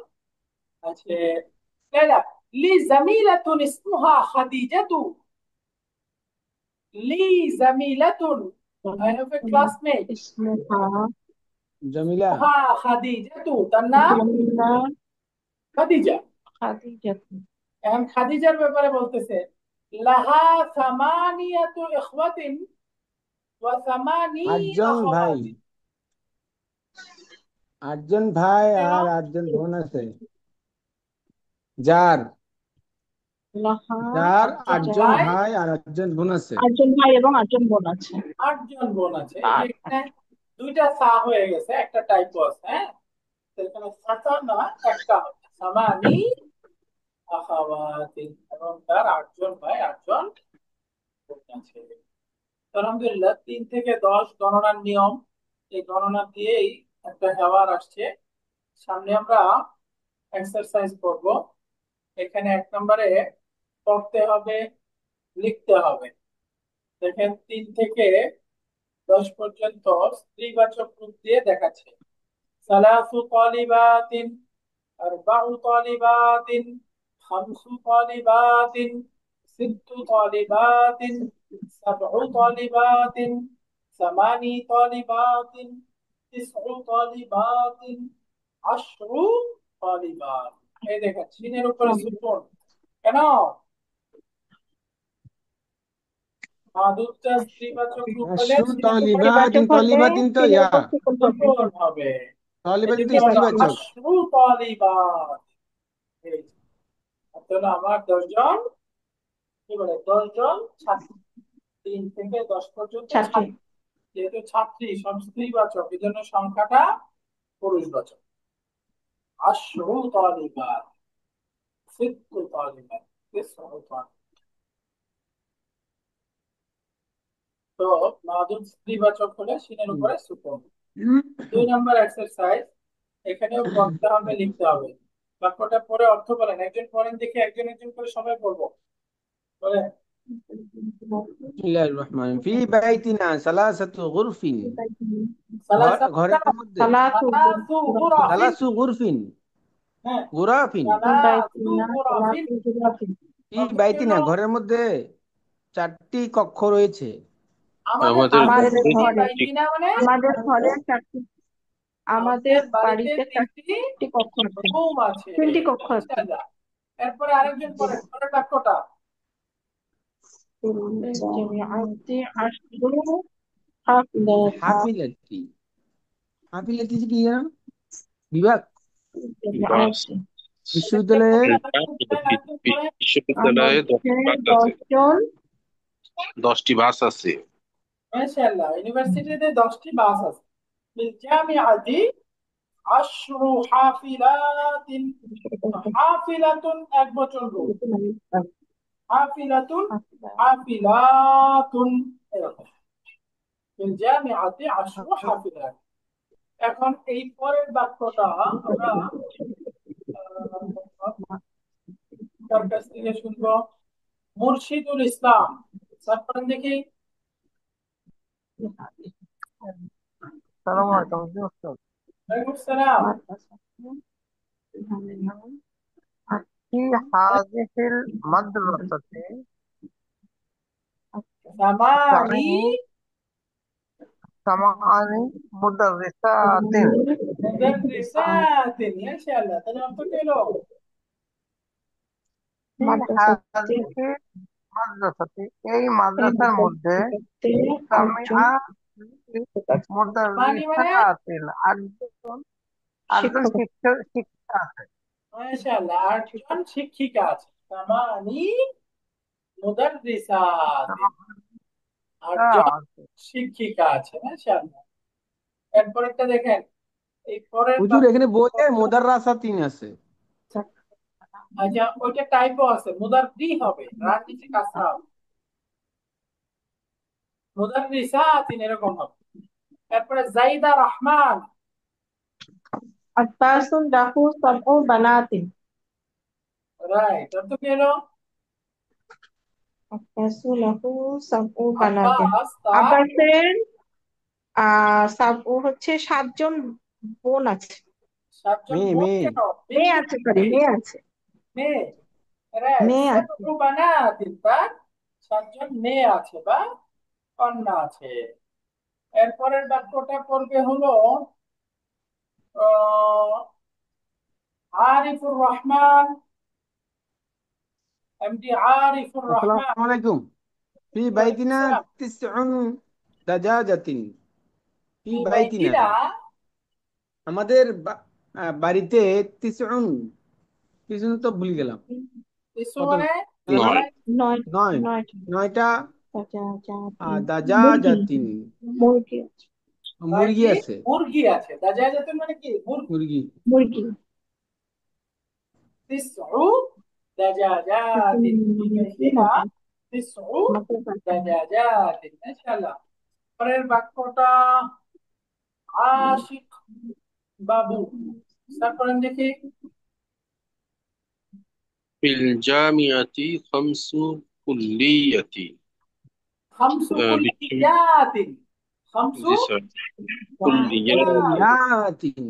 আছে। লাইলা, লি জামিলাতুন ইসমুহা খাদিজাতু। লি জামিলাতুন, I have a classmate. ইসমুহা Jamila. খাদিজাতু, তার নাম জামিলা খাদিজা। খাদিজা। এখন খাদিজার ব্যাপারে বলতেছে, লাহা সামানিয়াতু ইখওয়াতিন ওয়া সামানি 8জন ভাই, আখাওয়াতিন। 8জন ভাই কেন? আর 8জন বোন আছে। যার লাহা যার 8জন 8জন ভাই, ভাই আর 8জন বোন আছে। 8জন ভাই এবং 8জন বোন আছে। 8জন বোন আছে। এই যে আর এখানে দুইটা সা হয়ে গেছে, একটা টাইপো আছে। হ্যাঁ, তো এখানে সাতা না, একটা হবে সামানি আখাওয়াতিন, এবং তার 8জন ভাই 8জন বোন আছে। তো আলহামদুলিল্লাহ, 3 থেকে 10 গণনার নিয়ম, এই গণনা দিয়েই একটা হেওয়ার আসছে। সামনে আমরা এক্সারসাইজ করব। এখানে 1 নম্বরে পড়তে হবে, লিখতে হবে। দেখেন, 3 থেকে 10 পর্যন্ত স্ত্রীবাচক রূপ দিয়ে দেখাচ্ছে। সালাসু তালিবাতিন, আরবাউ তালিবাতিন, খামসু তালিবাতিন, সিত্তু তালিবাতিন, সাবউ তালিবাতিন, সামানি তালিবাতিন, তিসউ তালিবাতিন, আশরু তালিবাত। এই দেখেন, সিনের উপরে সুকুন কেন? দুধটা স্ত্রীবাচক রূপ হলে শু সিনের উপরে তলিবাতিন, ইতিবাচক হলে তলিবাতিন তো সিনের ইয়া, উপর সুকুন হবে। সুকুন হবে। তলিবাতিন তো এদিকে হলো স্ত্রীবাচক। আশরু তালিবাত। এই যে, অর্থাৎ হলো আমার 10জন, কি বলে, 10জন ছাত্রী। 3 থেকে 10 পর্যন্ত ছাত্রী। ছাত্রী। যেহেতু ছাত্রী সব স্ত্রীবাচক, এই জন্য সংখ্যাটা পুরুষবাচক। আশরু তালিবাত, সিত্তু তালিবাত, তিসউ তালিবাত। তো মাদুদ স্ত্রীবাচক হলে সিনের উপরে সুকুন। 2 নম্বর এক্সারসাইজ, এখানেও পড়তে হবে, লিখতে হবে। বাক্যটা পড়ে অর্থ বলেন। একজন পড়েন দেখি, একজন একজন করে সবাই পড়বো। বলেন। বিসমিল্লাহির রহমানির রহিম। ফি বাইতিনা সালাসাতু গুরফিন। ঘরের মধ্যে সালাসু সালাসু গুরাফিন। সালাসু গুরফিন, হ্যাঁ, গুরাফিন। সালাসু বাইতিনা গুরাফিন। সালাসু জুরাফিন। ফি অর্থ কি বাইতিনা, হলো? ঘরের মধ্যে 4টি কক্ষ রয়েছে। আমাদের আমাদের ঘরে আমাদের ঘরে 4টি, ঘরে একটি বাইতিনা মানে আমাদের ঘরে 4টি আমাদের আমাদের বাড়িতে বাড়িতে 3টি 4টি কক্ষ আছে। রুম আছে। 3টি কক্ষ আছে। মাশাআল্লাহ। এরপরে আরেকজন পড়েন, পরের বাক্যটা। জামিআতি আশরু হাফিলাতা। হাফিলাতি, হাফিলাতি কি জানো? বিভাগ, বাস। জামিআতি বিশ্ববিদ্যালয়ে। আরেকজন পড়েন। বিশ্ববিদ্যালয়ে আমাদের 10টি বাস আছে। 10জন 10টি বাস আছে। মাশাআল্লাহ, ইউনিভার্সিটিতে 10টি বাস আছে। বিল জামিআতি আশরু হাফিলাতিন। হাফিলাতুন এক বচন রূপ। হাফিলাতুন, حفلة হাফিলাতুন, এরকম। ফিল জামিআতি আশরু হাফিলাত। এখন এই পরের বাক্যটা আমরা কার কাছ থেকে শুনবো? মুর্শিদুল ইসলাম স্যার পড়েন দেখি। السلام عليكم জি ওস্তাদ ওয়ালাইকুম সালাম। مدرسة في هذه المدرسة সামানি ثمان مدرسات মুদাররিসাতিন, মাশাআল্লাহ। তাহলে অর্থ কি হলো? في مدرسة هذه المدرسة এই মাদ্রাসার মধ্যে সামিআ মানি মানে মুদাররিসাতিন একজন একজন শিক্ষক শিক্ষিকা আছে মাশাআল্লাহ, 8জন শিক্ষিকা আছে। সামানি মুদাররিসাতিন, 8জন আছে শিক্ষিকা আছে, মাশাআল্লাহ। এরপরেরটা দেখেন, এই পরের হুজুর এখানে বইতে মোদাররাসাতিন আছে। আচ্ছা, ওইটা টাইপও আছে, মুদাররি হবে, রার নিচে কাসরা হবে, মুদাররিসাতিন এরকম হবে। এরপরে জাইদা রহমান, عباس له 7 بنات রাইট। অর্থ কি হলো? عباس له 7 بنات আব্বাস তার আব্বাসের হচ্ছে 7 জন বোন আছে, 7জন মেয়ে বোন মেয়ে কেন? মেয়ে ব্যক্তি আছে, সরি মেয়ে আছে, মেয়ে, রাইট। মেয়ে আছে। সাবউ বানাতিন, তার 7জন মেয়ে আছে বা কন্যা আছে। এরপরের বাক্যটা পড়বে হলো আহ, আরিফুর রহমান, এমডি আরিফুর আসসালামু রহমান। আলাইকুম। ফি ওয়ালাইকুম বাইতিনা সালাম। তিসউন দাজাজাতিন। ফি ফি বাইতিনা বাইতিনা আমাদের বাড়িতে তিসউন, তিসউন তো ভুলে গেলাম। কিছু কত মানে নয়। নয়, 9 নয়, 9 নয়টা মুরগি দাজাজাতিন, মুরগি আছে, মুরগি 9টি আছে। মুরগি আছে। দাজাজাতুন মানে কি? মুরগি। মুরগি মুরগি তিসউ দাজাজাতিন, ফি বাইতিনা তিসউ দাজাজাতিন, মাশাআল্লাহ। পরের বাক্যটা আশিক বাবু, স্যার করেন দেখি। في الجامعة خمس كليات খামসু বিশ্ব কুল্লিয়াতিন, খামসু জি স্যার কুল্লিয়াত কুল্লিয়াতিন।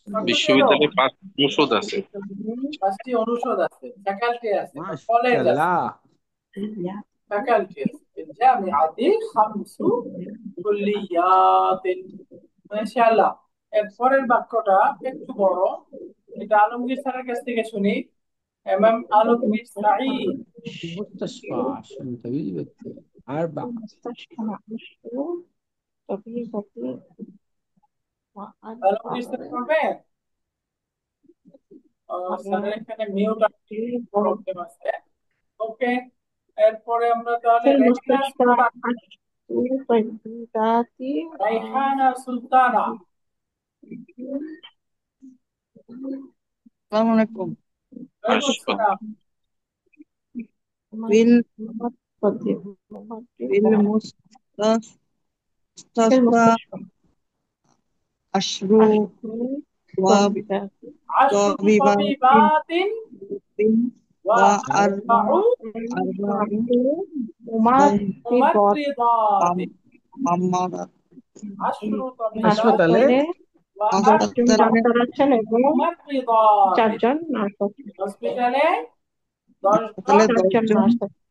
অর্থ কি হলো? বিশ্ববিদ্যালয়ে 5 অনুষদ আছে 5টি অনুষদ আছে, ফ্যাকাল্টি আছে বা কলেজ আছে, মাশাআল্লাহ। ফ্যাকাল্টি আছে। জামিআতি খামসু কুল্লিয়াতিন, মাশাআল্লাহ। এর পরের বাক্যটা একটু বড়, এটা আলমগীর স্যারের কাছ থেকে শুনি। এমএম আলমগীর সাঈদ, মুস্তাশফা عشان طبيب أربع. مستشفى عشر طبيبة আলমগীর স্যার করবেন? স্যারের এখানে মিউট وأربع প্রবলেম আছে। ওকে, এরপরে আমরা তাহলে في রেহানা المستشفى সুলতান, 10 طبيبات রাইহানা সুলতানা। السلام عليكم. ওয়ালাইকুম আসসালাম। في ال- ممرضات في المستشفى في المستشفى 10 10 طبيبات عشر طبيبات طبيبات وأربع وأربع ممرضات ممرضات، ممرضات 10 طبيبات হাসপাতালে وأربع 10 জন ডাক্তার আছেন এবং ممرضات। 4 জন নার্স আছেন, হসপিটালে 10 তাহলে জন 4 জন 10 নার্স আছেন,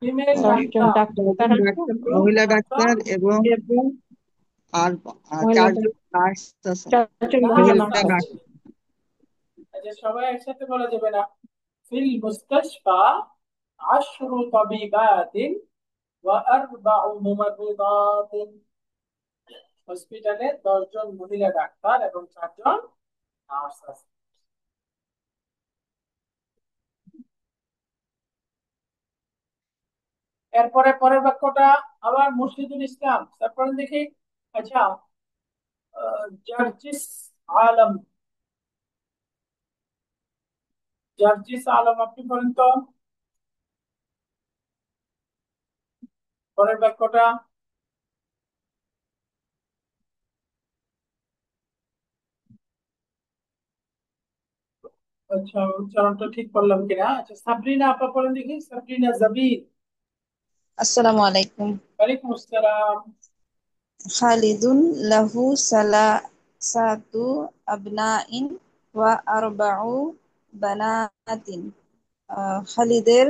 ফিমেল 10 জন ডাক্তার, ডাক্তার আছেন মহিলা 10 ডাক্তার জন এবং এবং আর মহিলা 4 জন নার্স আছে 4 জন মহিলা নার্স নার্স মহিলা আছে। নার্স আছেন। আচ্ছা, সবাই একসাথে বলা যাবে না। في المستشفى 10 طبيبات وأربع ممرضات। হসপিটালে 10 জন মহিলা ডাক্তার এবং 4 জন নার্স আছে। এরপরে পরের বাক্যটা আবার মুর্শিদুল ইসলাম, তারপরে দেখি। আচ্ছা, জার্জিস আলম, জার্জিস আলম আপনি বলেন তো। পরের বাক্যটা আচ্ছা, উচ্চারণটা ঠিক করলাম কিনা। আচ্ছা, সাবরিনা আপা পড়েন দেখি, সাবরিনা জাবির। আসসালামু আলাইকুম। ওয়ালাইকুম আসসালাম। খালিদুন লাহু সালাসাতু আবনাইন ওয়া আরবাউ বানাতিন। খালিদের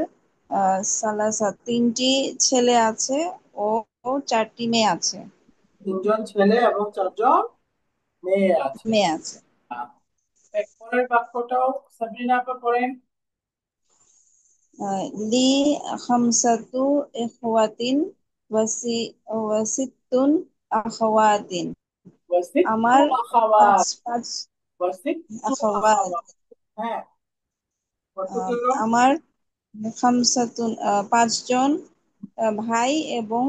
তিনটি ছেলে আছে ও চারটি মেয়ে আছে। তিনজন ছেলে এবং চারজন মেয়ে আছে। মেয়ে আছে। এক পরের বাক্যটাও সাবরিনা আপা পড়েন। লি খামসাতু ইখওয়াতিন ওয়াসিত্তুন আখাওয়াতিন। ওয়াসিত্তু আমার পাঁচ আখাওয়াত। পাঁচ ওয়াসিত্তু আখাওয়াত। আখাওয়াত। হ্যাঁ, কতটি হলো? আমার খামসাতুন পাঁচজন ভাই এবং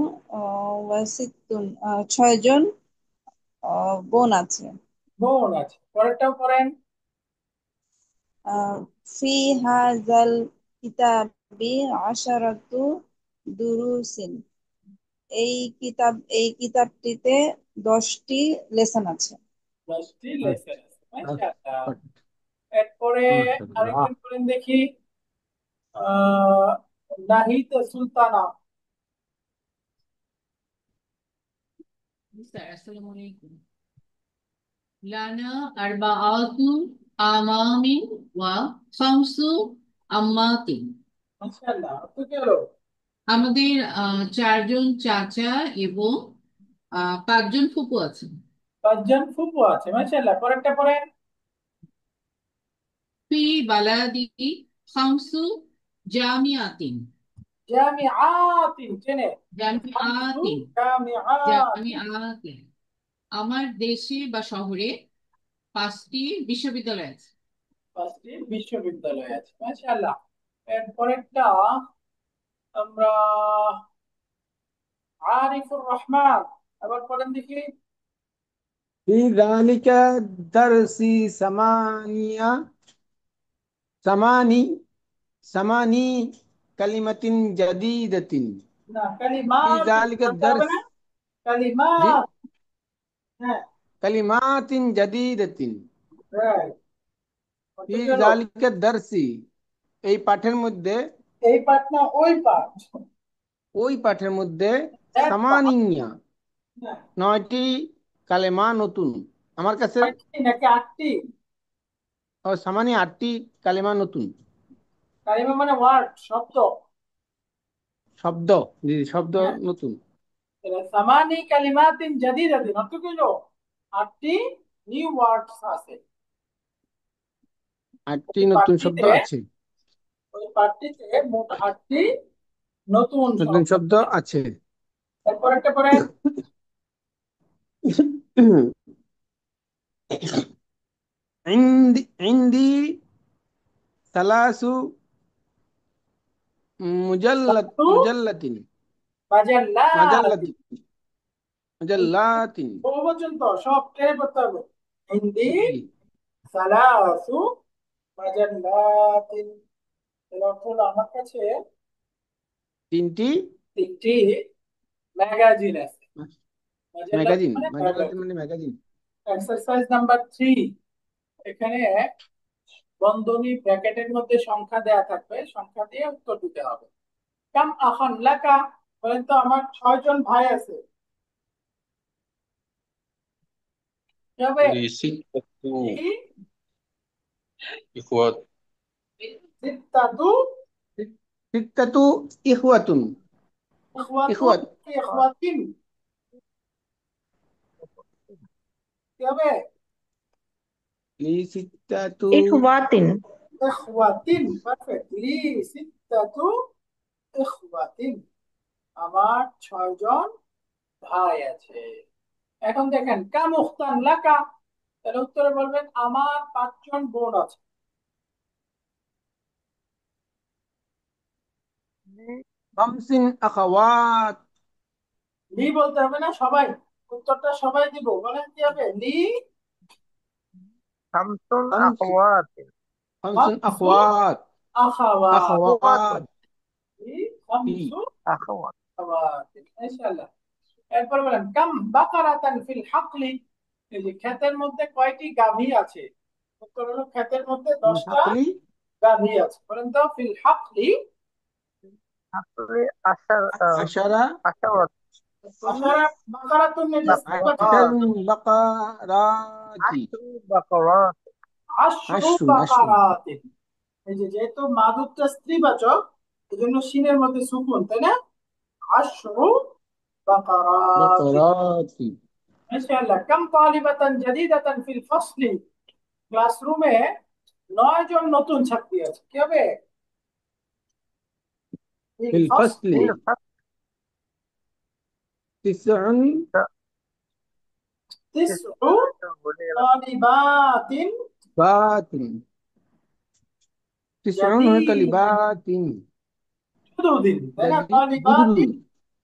ওয়াসিত্তুন ছয়জন বোন আছে। বোন আছে। পরেরটাও পড়েন। ফি হাযাল কিতাবি আশারাতু দুরুসিন। এই কিতাবটিতে 10টি লেসন আছে। 10টি লেসন আছে, মাশাআল্লাহ। আচ্ছা, এরপরে মাশাআল্লাহ। আরেকজন পড়েন দেখি, আহ নাহিদ সুলতানা। স্যার আসসালামু আলাইকুম। লানা আরবাআতু আমামিন ওয়া খামসু আম্মাতিন। মাশাআল্লাহ, তো কি হলো? আমাদের চারজন চাচা এবং পাঁচজন ফুপু আছেন। পাঁচজন ফুপু আছে, মাশাআল্লাহ। পরেরটা পড়েন। ফি বালাদি খামসু জামিয়াতিন। জামিআতিন, চেনে? খামসু জামিআতিন। জামিআতিন। জামিআতিন। আমার দেশে বা শহরে 5টি বিশ্ববিদ্যালয় আছে। 5টি বিশ্ববিদ্যালয় আছে, মাশাআল্লাহ। এরপরেরটা আমরা আরিফুর রহমান, আবার পড়েন দেখি। في ذلك الدرس ثماني ثماني كلمة جديدة না, في কালিমাত ذلك বলতে হবে الدرس না, জি কালিমাত। হ্যাঁ, كلمات جديدة রাইট। কত في গেল? ذلك الدرس এই পাঠের মধ্যে এই পাঠ না ওই পাঠ? ওই পাঠের মধ্যে এক পাঠ। সামানিয়া হ্যাঁ, 9টি কালেমা নতুন আমার কাছে 6টি নাকি 8টি? সামানি 8টি কালেমা নতুন কালিমা মানে ওয়ার্ড, শব্দ। শব্দ জি শব্দ হ্যাঁ, নতুন তাহলে সামানি কালিমাতিন জাদিদাতিন অর্থ কি হলো? 8টি নিউ ওয়ার্ডস আছে 8টি ওই নতুন শব্দ পাঠটিতে। আছে ওই পাঠটিতে মোট 8টি নতুন নতুন শব্দ শব্দ আছে। আছে এরপর একটা পড়েন। عندي ثلاث দাতু مجلة মাজাল্লাত। مجلة مجلات বহুবচন তো সব টেনে পড়তে হবে। হিন্দি জি সালাসু মাজাল্লাতিন। এর অর্থ হলো আমার কাছে 3টি 3টি ম্যাগাজিন আছে। মাজাল্লাতিন ম্যাগাজিন মানে মাজাল্লাত ম্যাগাজিন। মানে ম্যাগাজিন এক্সারসাইজ নাম্বার 3, এখানে বন্ধনী ব্র্যাকেটের মধ্যে সংখ্যা দেয়া থাকবে, সংখ্যা দিয়ে উত্তর দিতে হবে। কাম আখান লাকা, বলেন তো আমার 6জন ভাই আছে। কি হবে? لستة লি إخوات. সিত্তাতু ستة إخوة ইখওয়াতুন إخوة কি ইখওয়াতিন? কি হবে? لي ستة ইখওয়াতিন। ইখওয়াতিন, পারফেক্ট। লি সিত্তাতু ইখওয়াতিন, আমার 6জন ভাই আছে। এখন দেখেন কাম উখতান লাকা, তাহলে উত্তরে বলবেন আমার 5জন বোন আছে। خمس أخوات লি বলতে হবে না, সবাই উত্তরটা সবাই দিব। বলেন কি হবে? লি খামসুন خمس আখওয়াতিন। خمس খামসু أخوات আখাওয়াত। أخوات লি لي খামসু আখওয়াত। আখাওয়াত। ইনশাআল্লাহ। এরপর বলেন কাম বাকারাতান ফিল হাকলি, এই যে ক্ষেতের মধ্যে কয়টি গাভী আছে? উত্তর হলো ক্ষেতের মধ্যে 10টা হাকলি গাভী আছে। বলেন তো ফিল হাকলি আসলে আশার আশারা আশাওয়াত আশারা বাকারাতুন এটা সিফাত, আশারুন বাকারাতি আশরু বাকারাত আশরু আশরুন বাকারাতিন। এই যে যেহেতু মাদুদটা স্ত্রীবাচক এজন্য সিনের মধ্যে সুকুন, তাই না? আশরু বাকারাতিন। বাকারাতি মাশাআল্লাহ। কাম তালিবাতান জাদিদাতান ফিল ফাসলি, ক্লাসরুমে 9 জন নতুন ছাত্রী আছে। কি হবে? ফিল ফিল ফাসলি ফাসলি তিসউন তিসউ তালিবাতিন বাতিন তিসউন তালিবাতিন জুদুদিন, তাই না? জুদুদুন তালিবাতিন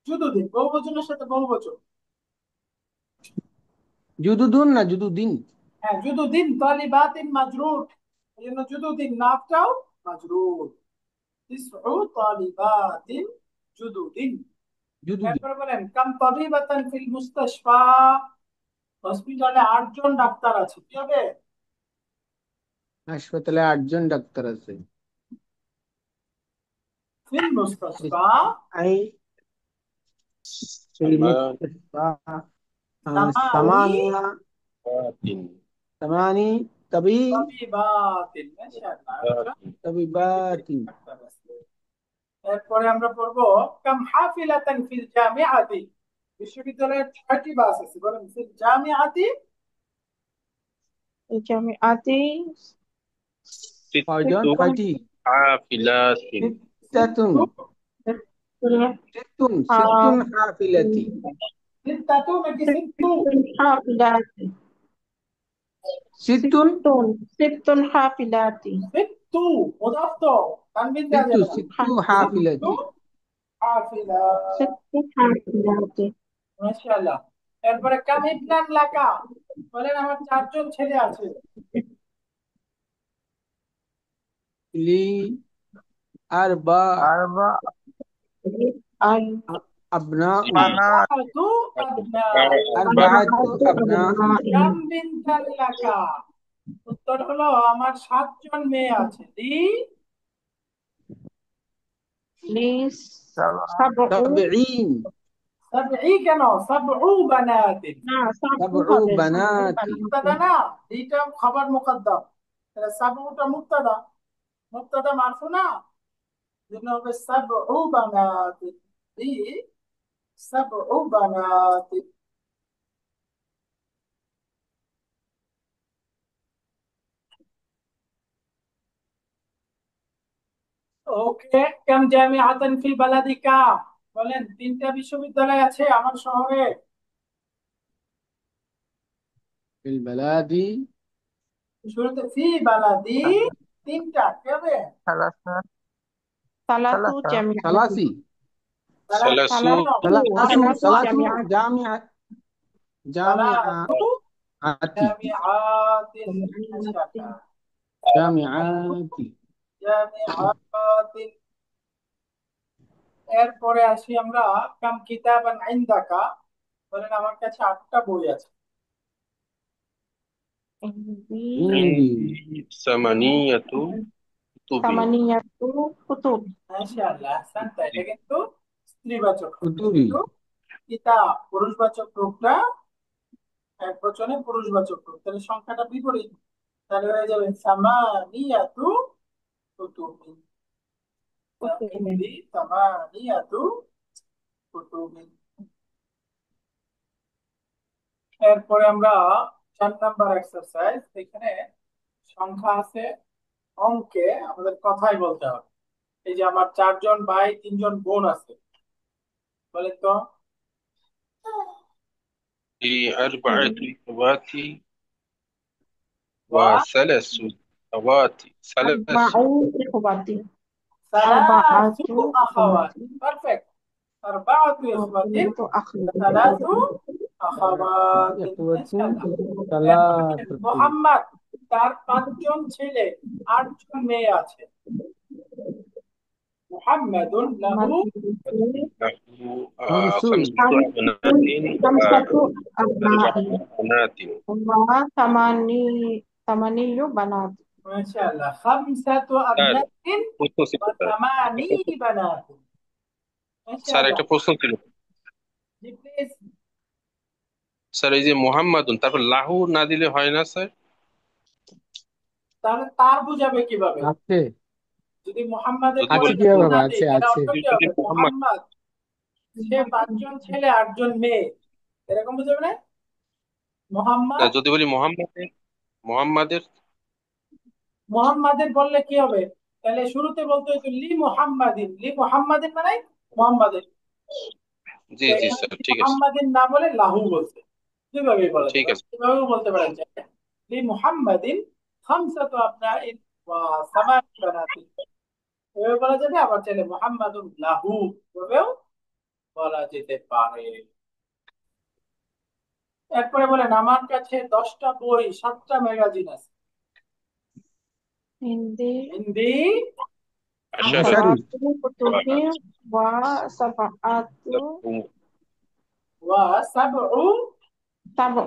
জুদুদিন, বহুবচনের সাথে বহুবচন। জুদুদুন না জুদুদিন হ্যাঁ, জুদুদিন তালিবাতিন মাজরুর, এই জন্য জুদুদিন নামটাও মাজরুর। তিসউ তালিবাতিন জুদুদিন। জুদুদিন এরপরে বলেন কাম তাবিবাতান ফিল মুস্তাশফা, হসপিটালে 8 জন ডাক্তার আছে। কি হবে? হাসপাতালে 8 জন ডাক্তার আছে ফিল মুস্তাশফা আই ফিল ثمان মুস্তাশফা সামানি সামানিয়া بات সামানি তাবিব তাবিবাতিন। মাশাআল্লাহ, 8 জন তাবিবাতিন ডাক্তার আছে। এরপরে আমরা পড়বো কাম হাফিলাতান ফিল জামিআতি, বিশ্ববিদ্যালয়ের 6টি বাস আছে। বলেন ফিল জামিআতি الجامعات কয়জন ست কয়টি حافلات সিত্তাতুন সিত্তুন সিত্তুন হাফিলাতি সিত্তাতু নাকি সিত্তু? حافلات সিত্তুন ست حافلات সিত্তু মুদাফ তো তানবিন দেওয়া সিত্তু যাবে না। সিত্তু সিত্তু হাফিলাতি হাফিলা। ست حافلات মাশাআল্লাহ। এরপরে কাম ইবনান লাকা, বলেন আমার 4 জন ছেলে আছে। লি আরবা আরবা আবনা বানা আরবাআতু আবনা। আরবাআতু আবনা কাম বিনতান লাকা, উত্তর হলো আমার 7 জন মেয়ে আছে। লি لي সাবা سبع সাবঈন সাবঈ কেন? সাবউ বানাতিন। সাবউ বানাতি মুক্তাদা না, এইটা খবর মুকদ্দম, তাহলে সাবউটা মুক্তাদা, মুক্তাদা মারফু না, জন্য হবে সাবউ বানাতিন। লি সাবউ বানাতিন। ওকে। কাম জামিআতান ফিল বালাদিকা, বলেন 3টা বিশ্ববিদ্যালয় আছে আমার শহরে। ফিল বালাদি শুরুতে ফি বালাদি 3টা। কি হবে? সালাসা ثلاث সালাসা جامعات সালাসি ثلاث সালাসু ثلاث সালাসু جامعات জামিআ সালাসু জামিআতি জামিআতিন। মাশাআল্লাহ। জামিআতি জামিআতিন। এরপরে আসি আমরা কাম কিতাবান ইনদাকা, বলেন আমার কাছে 8টা বই আছে। عندي ইনদি عندي ثمانية كتب 8 كتب মাশাআল্লাহ, আহসানতা। এটা কিন্তু স্ত্রীবাচক হবে, কুতুবি যেহেতু কিতাব পুরুষবাচক রূপটা এক বচনে পুরুষবাচক রূপ, তাহলে সংখ্যাটা বিপরীত, তাহলে হয়ে যাবে সামানিয়াতু কুতুবিন। كتب ইনদি সামানিয়াতু কুতুবিন। এরপরে আমরা 4 নাম্বার এক্সারসাইজ, এখানে সংখ্যা আছে, অঙ্কে আমাদের কথাই বলতে হবে। এই যে আমার 4 জন ভাই 3 জন বোন আছে, বলেন তো। لي أربعة أخوات ওয়া وثلاث أخوات ثلاث 4 إخوتي 4 সালাসু আখাওয়াত। أخوات পারফেক্ট। আরবাআতু ইখওয়াতিন 4 أخ সালাসু আখাওয়াতিন। ইখওয়াতুন মাশাআল্লাহ। এরপরে সালাসাতুন মুহাম্মদ, তার 5 জন ছেলে 8 জন মেয়ে আছে। মুহাম্মাদুন লাহু له خمسون خمسة أبناء خمسة أبناء وأربع بنات. ثماني بنات. ما شاء الله. خمسة স্যার أبناء প্রশ্ন ছিল স্যার وثماني بنات. ما شاء স্যার الله. একটা প্রশ্ন ছিল জি প্লিজ। স্যার এই যে মোহাম্মদুন তারপর লাহু না দিলে হয় না স্যার? তাহলে তার বুঝাবে কিভাবে? আছে যদি মোহাম্মদের যদি পরে আছে বলি যদি কিভাবে না বাবা? দেই আছে তাহলে আছে অর্থ কি যদি হবে? মোহাম্মদ মোহাম্মদ সে 5 জন ছেলে 8 জন মেয়ে, এরকম বুঝাবে না? না, মোহাম্মদ যদি বলি মোহাম্মদের মোহাম্মদের মোহাম্মদের বললে কি হবে? তাহলে শুরুতে বলতে হতো লি মোহাম্মদিন। লি মোহাম্মদিন মানে মোহাম্মদের। জি তো জি এখানে স্যার লি ঠিক আছে মোহাম্মদিন না বলে লাহু বলছে। দুইভাবেই বলা ঠিক যাবে, আছে কিভাবেও বলতে পারেন যে লি মোহাম্মদিন খামসাতু আবনাইন ওয়া সামানি বানাতিন, এভাবে বলা যাবে। আবার চাইলে মোহাম্মদুন লাহু এভাবেও বলা যেতে পারে। এরপরে বলেন আমার কাছে 10টা বই 7টা ম্যাগাজিন আছে। হিন্দি হিন্দি আশারু عشر كتب وسبعة ওয়া সাবউ سبع سبع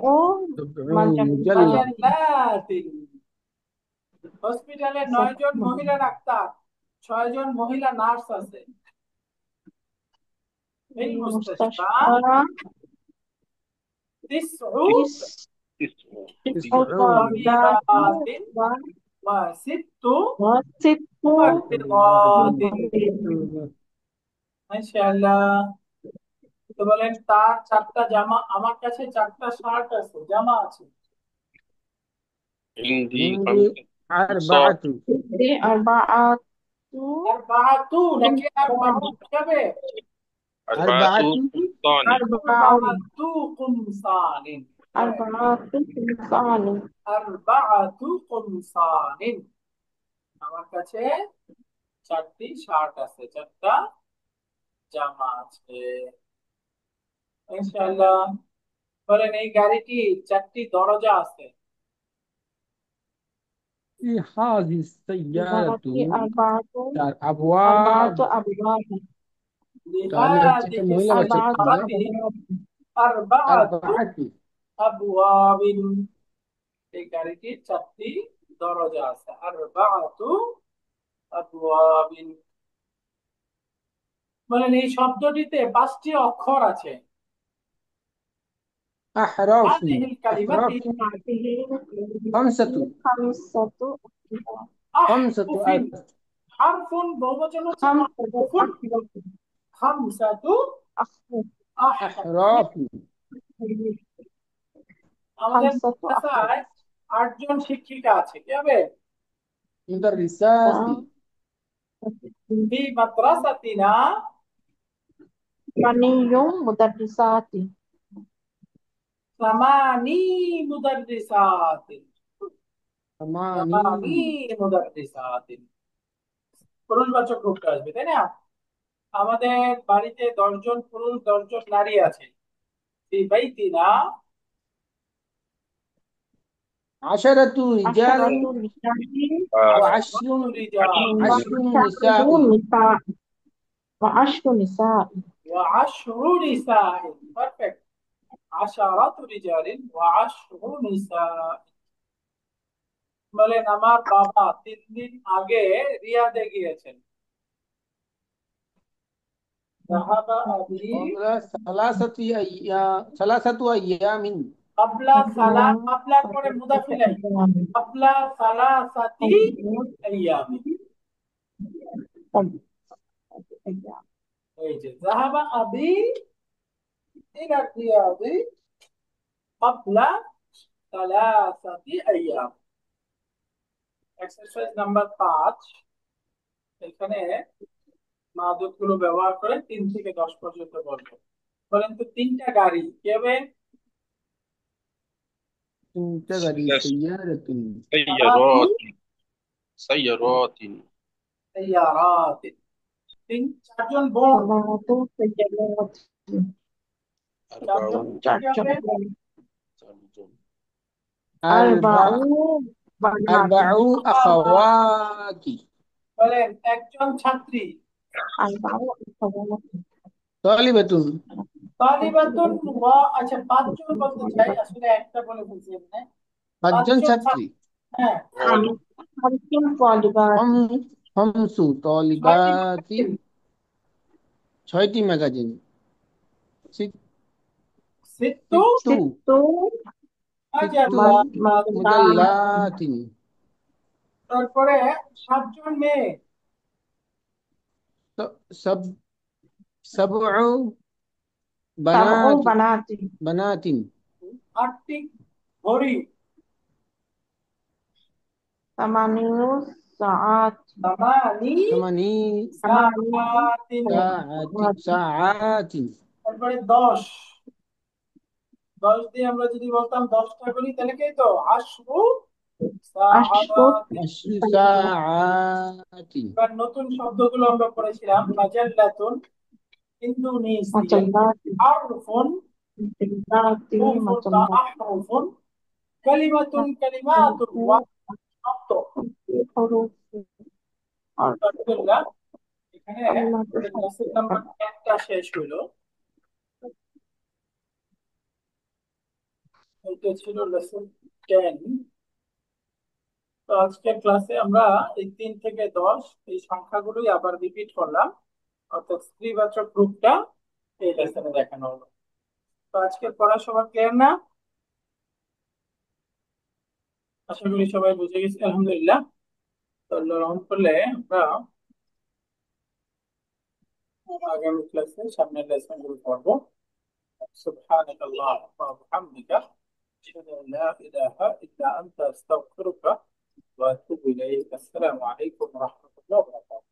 مجلات. مجلد মাজাল্লাতিন। হসপিটালে 9 জন মহিলা ডাক্তার, 6 জন মহিলা নার্স আছে। ফিল মুস্তাশফা المستشفى তিসউ تسع تسع طبيبات তাবিবাতিন ওয়া সিত্তু وست মুমাররিদাতিন। মাশাআল্লাহ। তো বলেন তার 4টা জামা, আমার কাছে 4টা শার্ট আছে, জামা আছে। হিন্দি عندي صاد أربعة عندي أربعة আর বাহাতু নাকি আর বাহু যাবে? أربعة أربعة قمصان আরবাআতু কুমসানিন। أربعة قمصان. আরবাআতু কুমসানিন। আমার কাছে 4টি শার্ট আছে, 4টা জামা আছে। ইনশাআল্লাহ। বলেন এই গাড়িটি 4টি দরজা আছে। في هذه السيارة أربعة أبواب أبواب. তাহলে হচ্ছে একটা লিহাদিহি মহিলা বাচ্চা أربعة ছিল সাইয়ারাতি أبواب. আরবাআতু أربعة আবওয়াবিন। এই গাড়িটির 4টি দরজা আছে। আরবাআতু আবওয়াবিন। বলেন এই শব্দটিতে 5টি অক্ষর আছে। أحرف هذه الكلمات أحرف خمسة خمسة خمسة أحرف. حرف বহুবচন হচ্ছে خمسة খামসাতু আহরুফ। أحراف আমাদের خمسة মাদ্রাসায় 8 জন শিক্ষিকা আছে। কি হবে? مدرسات في مدرستنا ثماني مدرسات. 8 مدرسات. ثماني 8 مدرسات। পুরুষবাচক রূপটা আসবে, তাই না? আমাদের বাড়িতে 10 জন পুরুষ 10 জন নারী আছে। في بيتنا عشرة رجال عشرة رجال وعشر رجال عشر نساء نساء وعشر نساء. وعشر نساء. Perfect. 10 رجال وعشر نساء. বলেন আমার বাবা 3 দিন আগে রিয়াদে গিয়েছেন। ذهب أبي ثلاثة أيام قبل পরে মুদাফ ইলাইহি قبل 3 أيام। এই যে ذهب أبي إلى الرياض قبل 3 أيام। Exercise number 5। এখানে মাদকগুলো ব্যবহার করে 3 থেকে 10 পর্যন্ত বলবো। বলেন তো 3টা গাড়ি কি হবে? انتظري سيارة سيارات سيارات سيارات। 4 জন বোন। ثلاث سيارات. 4 জন কি হবে? أربع أربع بنات. أخوات বলেন একজন ছাত্রী। أربع أخوات. তালিবাতুন তালিবাতুন আচ্ছা, পাঁচজন বলতে চাই, আসলে একটা বলে ফেলছি এখানে। পাঁচজন পাঁচজন ছাত্রী। হ্যাঁ, خمسون طالبات হম হমসু ছয়টি তলিবাতিন, ম্যাগাজিন। 6টি ম্যাগাজিন। সিত- সিত্তু সিত্তু ست সিত্তু مجلات মুজাল্লাতিন। তারপরে সাতজন মেয়ে। সব সাবউ سبع বানাতি بنات বানাতিন। আটটি ঘড়ি। ثمانية ساعات তামানি সামানি ثمانية সাআতিন। সাআতিন। তারপরে 10, 10 দিয়ে আমরা যদি বলতাম 10টা করি তাহলে কি তো আশরু عشر সাআতিন। আশরু সাআতিন। এবার নতুন শব্দগুলো আমরা পড়েছিলাম, মাজাল্লাতুন, ইন্দোনেশিয়া, مجلات আরফুন, مجلات হুরুফুন বা مجلات আহরুফুন, কালিমাতুন, কালিমাতুন, শব্দ। حروف আলহামদুলিল্লাহ, এখানে كلمات আমাদের লেসন নাম্বার 10টা শেষ হলো। এটা ছিল লেসন 10। তো আজকের ক্লাসে আমরা এই 3 থেকে 10 এই সংখ্যাগুলোই আবার রিপিট করলাম, অর্থাৎ স্ত্রীবাচক গ্রুপটা এই লেসনে দেখানো হলো। তো আজকের পড়া সবার ক্লিয়ার না? আশা করি সবাই বুঝে গেছে আলহামদুলিল্লাহ। তো আল্লাহ রহম করলে আমরা আগামী ক্লাসে সামনের লেসন গুলো পড়বো। سبحانك اللهم وبحمدك أشهد أن لا إله إلا أنت أستغفرك وأتوب إليك. السلام عليكم ورحمة الله وبركاته.